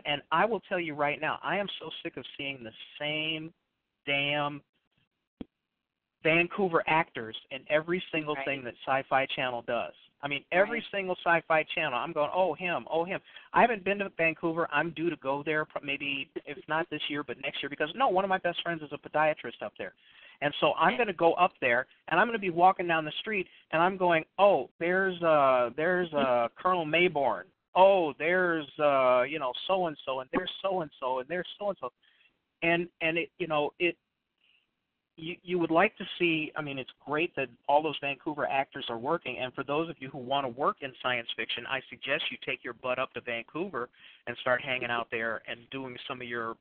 And I will tell you right now, I am so sick of seeing the same damn Vancouver actors in every single thing that Sci-Fi Channel does. I mean, every single Sci-Fi Channel, I'm going, oh, him. I haven't been to Vancouver. I'm due to go there maybe, if not this year, but next year, because, one of my best friends is a podiatrist up there. And so I'm going to go up there, and I'm going to be walking down the street, and I'm going, oh, there's Colonel Mayborn. Oh, there's, so-and-so, and there's so-and-so, and there's so-and-so. And it, you would like to see, I mean, it's great that all those Vancouver actors are working, and for those of you who want to work in science fiction, I suggest you take your butt up to Vancouver and start hanging out there and doing some of your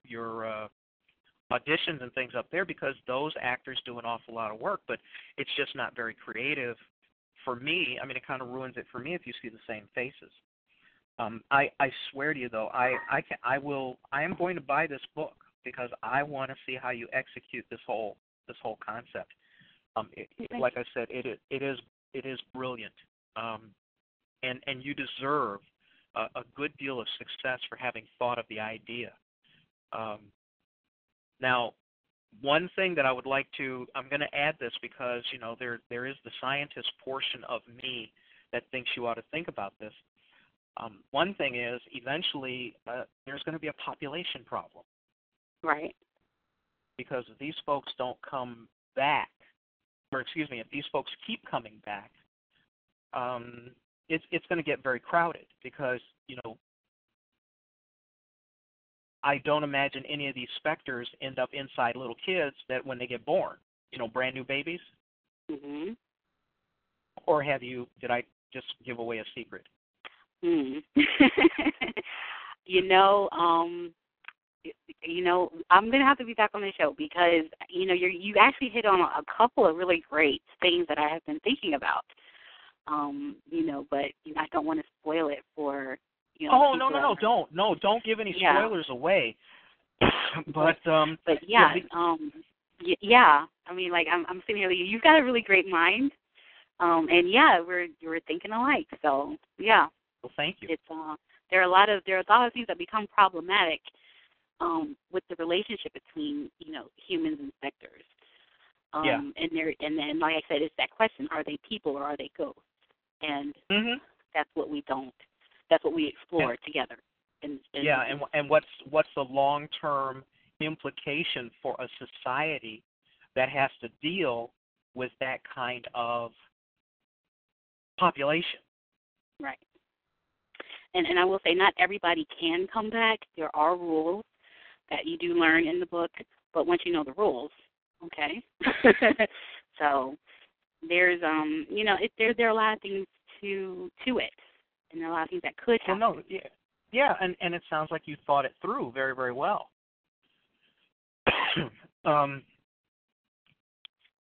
auditions and things up there, because those actors do an awful lot of work, but it's just not very creative for me. I mean, it kind of ruins it for me if you see the same faces. I swear to you, though, I am going to buy this book because I want to see how you execute this whole concept. Like I said, it is brilliant, and you deserve a good deal of success for having thought of the idea. Now, one thing that I would like to, I'm going to add this because there is the scientist portion of me that thinks you ought to think about this. One thing is, eventually, there's going to be a population problem. Right. Because if these folks don't come back, if these folks keep coming back, it's going to get very crowded because, I don't imagine any of these specters end up inside little kids that when they get born, brand new babies. Mm-hmm. Or did I just give away a secret? I'm going to have to be back on the show because, you actually hit on a couple of really great things that I have been thinking about, but I don't want to spoil it for, Oh, no, don't give any spoilers away. But yeah. I mean, like, I'm sitting here, you've got a really great mind, and yeah, we're thinking alike, so, yeah. Well, thank you. It's there are a lot of things that become problematic with the relationship between humans and specters. And then like I said, it's that question: are they people or are they ghosts? And that's what we explore together. And what's the long-term implication for a society that has to deal with that kind of population? Right. and I will say not everybody can come back. There are rules that you do learn in the book, but once you know the rules, okay. So there's there are a lot of things to it, and there are a lot of things that could happen. Well, no, yeah, and it sounds like you thought it through very, very well.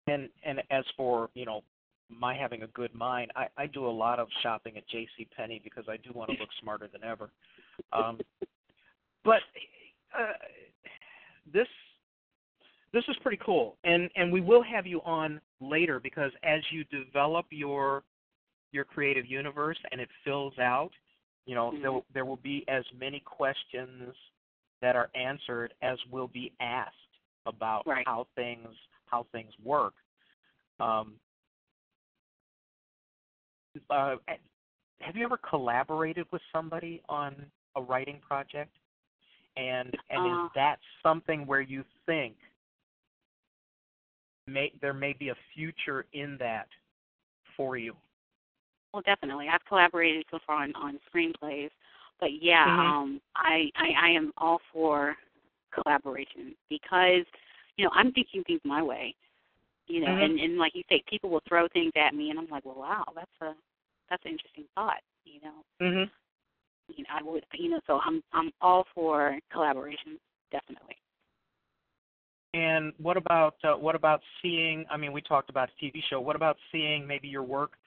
And as for, my having a good mind, I do a lot of shopping at JCPenney because I do want to look smarter than ever. But this is pretty cool, and we will have you on later because as you develop your creative universe and it fills out, there will be as many questions that are answered as will be asked about how things work. Have you ever collaborated with somebody on a writing project? And is that something where you think there may be a future in that for you? Well, definitely. I've collaborated so far on screenplays, but yeah, I am all for collaboration because I'm thinking things my way, and like you say, people will throw things at me, and I'm like, well, wow, that's an interesting thought, I would, so I'm all for collaboration, definitely. And what about seeing? I mean, we talked about a TV show. What about seeing maybe your work,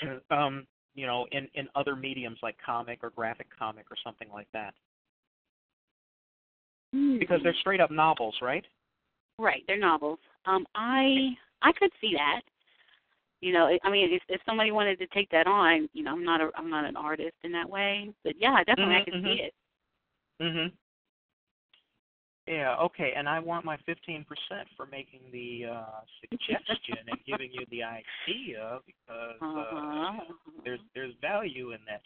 in other mediums like comic or graphic comic or something like that? Because they're straight up novels, right? Right, they're novels. I could see that. If somebody wanted to take that on, I'm not an artist in that way, but yeah, definitely I could see it. Mhm. Yeah, okay, and I want my 15% for making the suggestion and giving you the idea because there's value in that.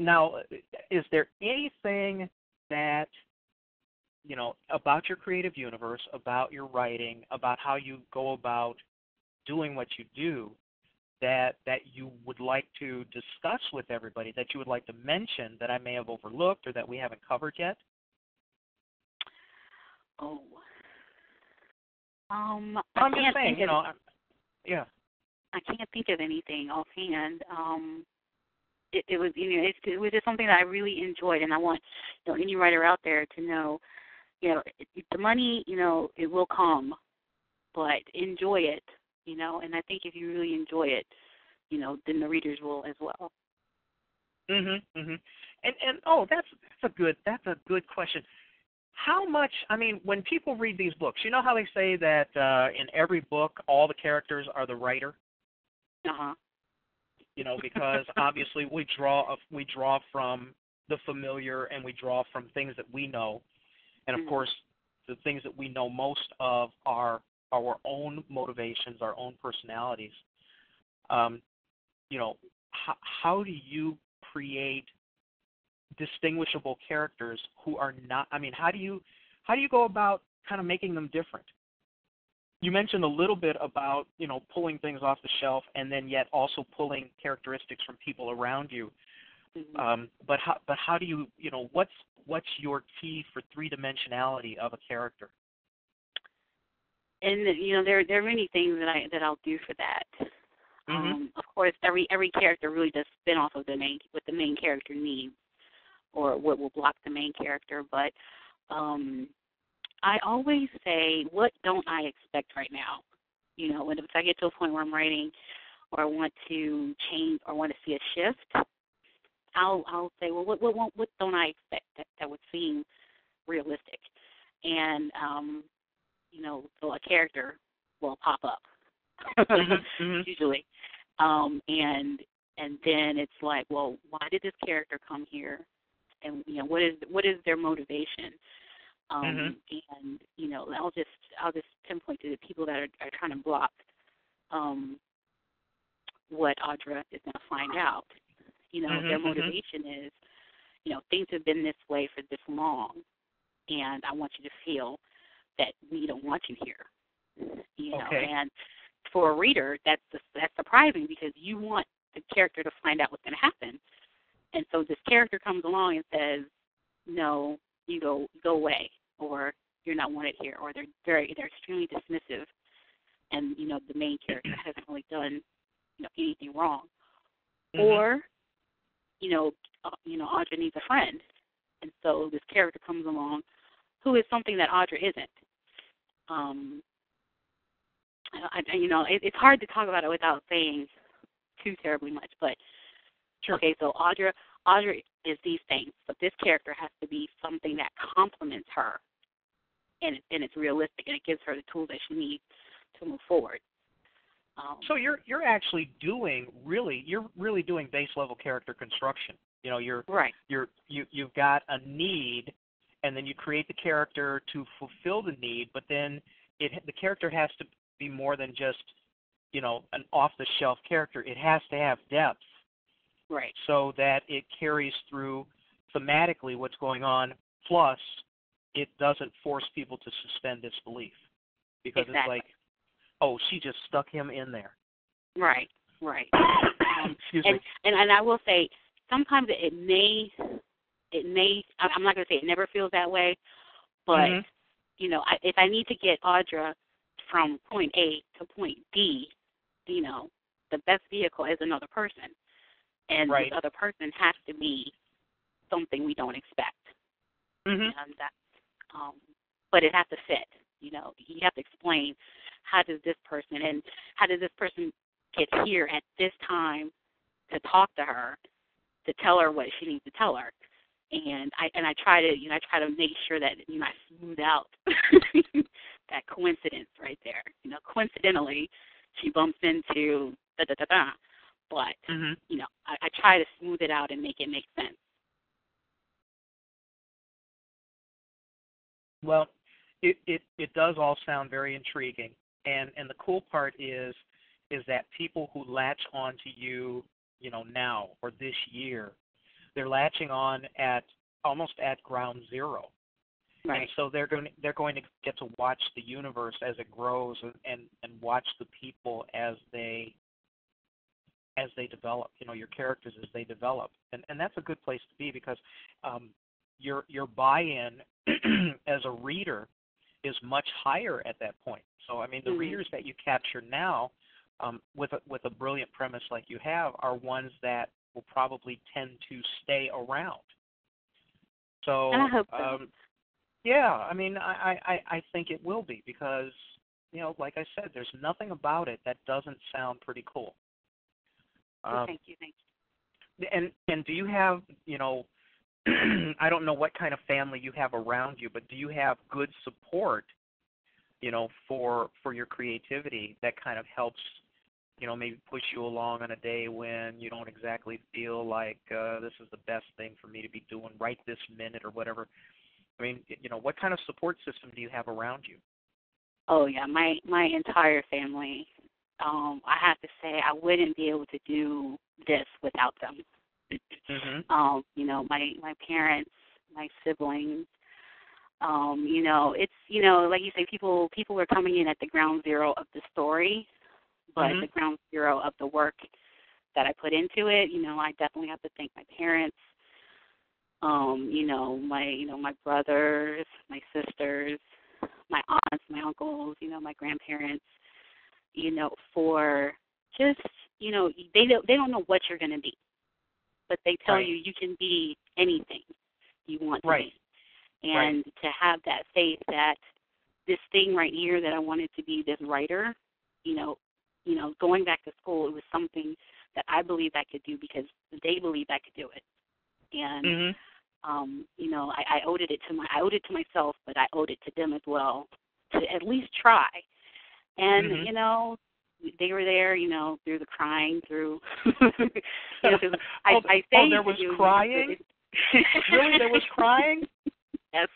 Now, is there anything that, about your creative universe, about your writing, about how you go about doing what you do, that you would like to discuss with everybody, that you would like to mention that I may have overlooked or that we haven't covered yet? Oh. I'm just saying, yeah. I can't think of anything offhand. It was, it was just something that I really enjoyed, and I want, any writer out there to know, the money, it will come, but enjoy it, and I think if you really enjoy it, then the readers will as well. And that's a good question. How much, when people read these books, you know how they say that in every book all the characters are the writer? Uh-huh. Because obviously we draw from the familiar and we draw from things that we know. And of course, the things that we know most of are our own motivations, our own personalities. How do you create distinguishable characters who are not? How do you go about kind of making them different? You mentioned a little bit about pulling things off the shelf and then yet also pulling characteristics from people around you. But how do you what's your key for three-dimensionality of a character? And there are many things that I'll do for that. Of course, every character really does spin off of what the main character needs, or what will block the main character. But I always say, what don't I expect right now? If I get to a point where I'm writing, or I want to change, or want to see a shift, I'll say, well, what don't I expect that would seem realistic? And so a character will pop up usually, and then it's like, well, why did this character come here? And what is their motivation? And I'll just pinpoint to the people that are trying to block what Audra is going to find out. Their motivation is, things have been this way for this long, and I want you to feel that we don't want you here. And for a reader, that's surprising because you want the character to find out what's going to happen. And so this character comes along and says, no, you go away, or you're not wanted here, or they're extremely dismissive, and the main character hasn't really done anything wrong, or Audra needs a friend, and so this character comes along who is something that Audra isn't. It's hard to talk about it without saying too terribly much, but sure. Okay, so Audra is these things, but this character has to be something that complements her, and it's realistic, and it gives her the tools that she needs to move forward. So you're actually really doing base level character construction. You're right. You've got a need, and then you create the character to fulfill the need, but then the character has to be more than just an off the shelf character. It has to have depth. Right. So that it carries through thematically what's going on, plus it doesn't force people to suspend disbelief. Because exactly. It's like, oh, she just stuck him in there. Right. Excuse me. And I will say, sometimes it may, I'm not going to say it never feels that way, but, if I need to get Audra from point A to point B, the best vehicle is another person. And right. This other person has to be something we don't expect. Mm-hmm. And but it has to fit. You have to explain how does this person get here at this time to talk to her, to tell her what she needs to tell her. And I try to make sure that I smooth out that coincidence right there. Coincidentally, she bumps into da da da da. But, I try to smooth it out and make it make sense. Well, it does all sound very intriguing. And the cool part is that people who latch on to you, now or this year, they're latching on almost at ground zero. Right. And so they're going to get to watch the universe as it grows and watch the people as they develop, your characters as they develop. And that's a good place to be because your buy-in as a reader is much higher at that point. So, the readers that you capture now with a brilliant premise like you have are ones that will probably tend to stay around. So, I hope so. Yeah, I think it will be because, like I said, there's nothing about it that doesn't sound pretty cool. Thank you. And do you have, I don't know what kind of family you have around you, but do you have good support, for your creativity that kind of helps, maybe push you along on a day when you don't exactly feel like this is the best thing for me to be doing right this minute or whatever? What kind of support system do you have around you? Oh, yeah, my entire family. I have to say I wouldn't be able to do this without them. Mm-hmm. My parents, my siblings, it's, like you say, people are coming in at the ground zero of the story, but the ground zero of the work that I put into it, I definitely have to thank my parents, my brothers, my sisters, my aunts, my uncles, my grandparents, for just, they don't know what you're going to be, but they tell right. you can be anything you want to right. be. And to have that faith that this thing right here that I wanted to be this writer, going back to school, it was something that I believed I could do because they believed I could do it. And, I owed it to myself, but I owed it to them as well to at least try. And, they were there, through the crying, through, I say there was crying? Really? There was crying? Yes.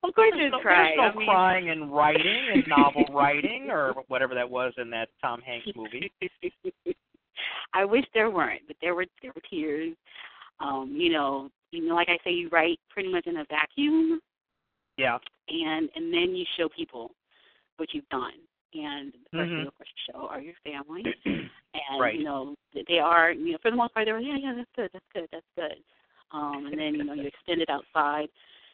Of course there's crying. There's no crying in writing, in novel writing, or whatever that was in that Tom Hanks movie. I wish there weren't, but there were tears. Like I say, you write pretty much in a vacuum. Yeah. And then you show people what you've done. and the person you, of course, show are your family. And, right. you know, they are, you know, for the most part, they were, yeah, that's good. And then, you know, you extend it outside,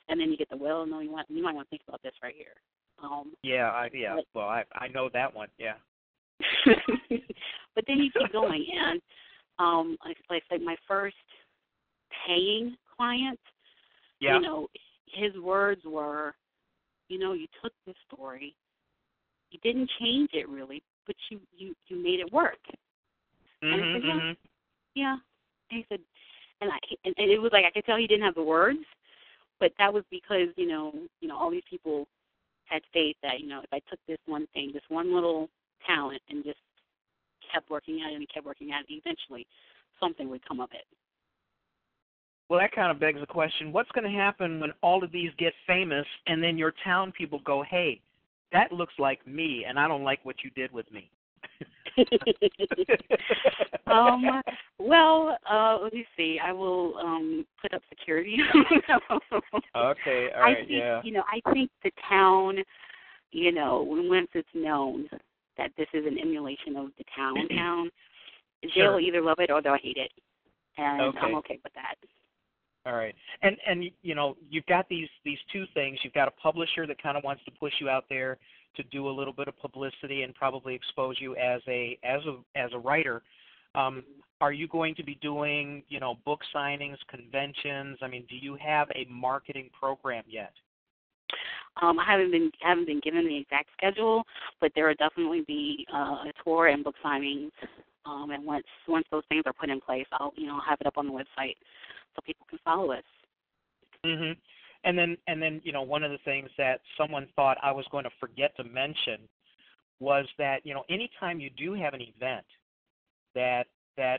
and then you get the, well, no, you might want to think about this right here. Well, I know that one, yeah. But then you keep going, and like my first paying client, you know, his words were, you know, you took this story, you didn't change it really, but you made it work. And I said, yeah. And he said, and it was like I could tell he didn't have the words, but that was because you know all these people had faith that, you know, if I took this one thing, this one little talent, and just kept working at it and kept working at it, eventually something would come of it. Well, that kind of begs the question, what's going to happen when all of these get famous and then your town people go, hey, that looks like me, and I don't like what you did with me? Well, let me see. I will put up security. Okay, all right, I think, you know, I think the town, you know, once it's known that this is an emulation of the town, they'll either love it or they'll hate it, and I'm okay with that. All right, and you know, you've got these two things. You've got a publisher that kind of wants to push you out there to do a little bit of publicity and probably expose you as a writer. Are you going to be doing, you know, book signings, conventions? I mean, do you have a marketing program yet? I haven't been given the exact schedule, but there will definitely be a tour and book signings. And once those things are put in place, I'll have it up on the website so people can follow us. Mhm. And then you know, one of the things that someone thought I was going to forget to mention was that, you know, anytime you do have an event that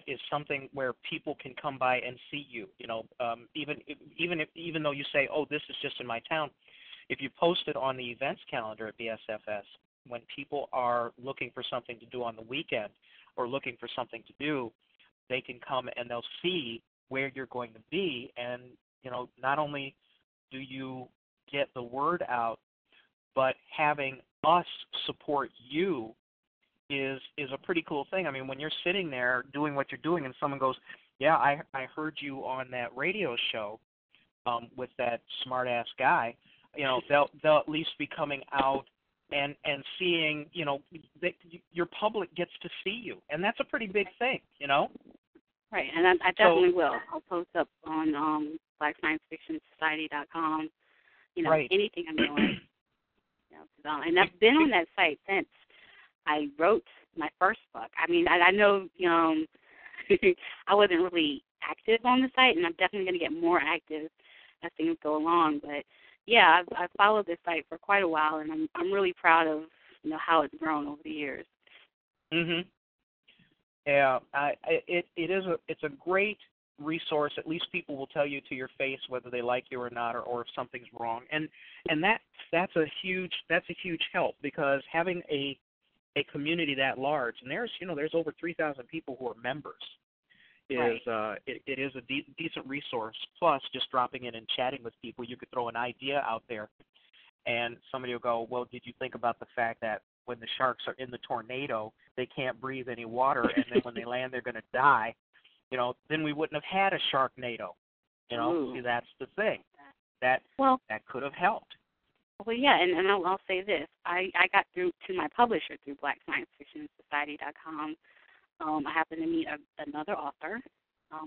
is something where people can come by and see you, you know, even though you say, oh, this is just in my town, if you post it on the events calendar at BSFS, when people are looking for something to do on the weekend or looking for something to do, they can come and they'll see where you're going to be. And, you know, not only do you get the word out, but having us support you is a pretty cool thing. I mean, when you're sitting there doing what you're doing and someone goes, yeah, I heard you on that radio show with that smart-ass guy, you know, they'll at least be coming out and seeing, you know, that your public gets to see you. And that's a pretty big thing, you know? Right, and I definitely will. I'll post up on BlackScienceFictionSociety.com, you know, anything I'm doing. You know, and I've been on that site since I wrote my first book. I mean, I know, I wasn't really active on the site, and I'm definitely going to get more active as things go along. But yeah, I've followed this site for quite a while, and I'm really proud of, you know, how it's grown over the years. Mhm. Yeah, it's a great resource. At least people will tell you to your face whether they like you or not, or if something's wrong. And that's a huge help, because having a community that large, and there's over 3,000 people who are members, it is a decent resource. Plus, just dropping in and chatting with people, you could throw an idea out there, and somebody will go, well, did you think about the fact that when the sharks are in the tornado, they can't breathe any water, and then when they land, they're going to die? You know, then we wouldn't have had a sharknado. You know, see, that's the thing. That could have helped. Well, yeah, and I'll say this. I got through to my publisher through BlackScienceFictionSociety.com. I happened to meet another author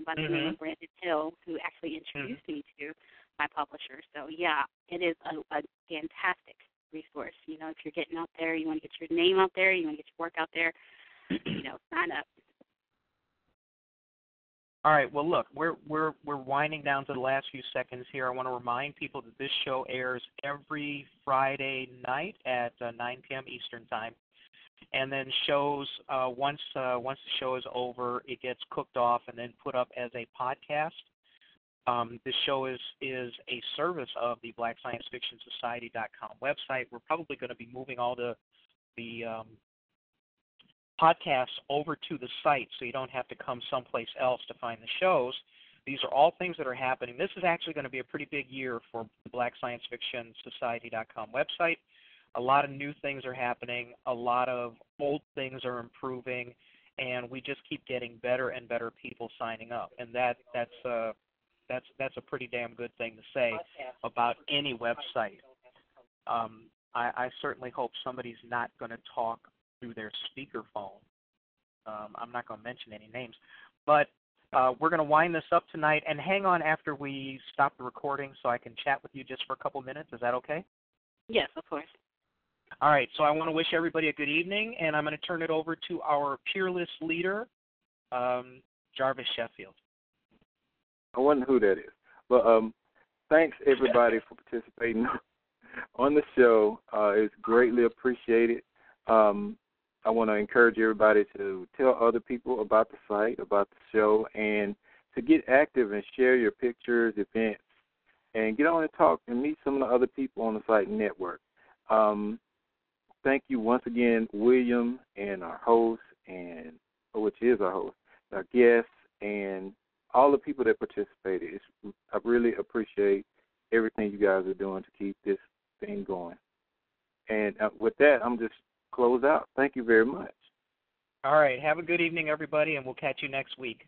by the name of Brandon Hill, who actually introduced me to my publisher. So, yeah, it is a fantastic resource. You know, if you're getting out there, you want to get your name out there, you want to get your work out there, you know, sign up. All right. Well, look, we're winding down to the last few seconds here. I want to remind people that this show airs every Friday night at 9 p.m. Eastern Time, and then shows once the show is over, it gets cooked off and then put up as a podcast. This show is a service of the BlackScienceFictionSociety.com website. We're probably going to be moving all the podcasts over to the site, so you don't have to come someplace else to find the shows. These are all things that are happening. This is actually going to be a pretty big year for the BlackScienceFictionSociety.com website. a lot of new things are happening, a lot of old things are improving, and we just keep getting better and better people signing up. And that's a pretty damn good thing to say about any website. I certainly hope somebody's not going to talk through their speakerphone. I'm not going to mention any names, but we're going to wind this up tonight, and hang on after we stop the recording so I can chat with you just for a couple minutes. Is that okay? Yes, of course. All right, so I want to wish everybody a good evening, and I'm going to turn it over to our peerless leader, Jarvis Sheffield. I wonder who that is. But thanks, everybody, for participating on the show. It's greatly appreciated. I want to encourage everybody to tell other people about the site, about the show, and to get active and share your pictures, events, and get on and talk and meet some of the other people on the site network. Thank you once again, William, and our host, which is our host, our guests, and all the people that participated. I really appreciate everything you guys are doing to keep this thing going. And with that, I'm just close out. Thank you very much. All right. Have a good evening, everybody, and we'll catch you next week.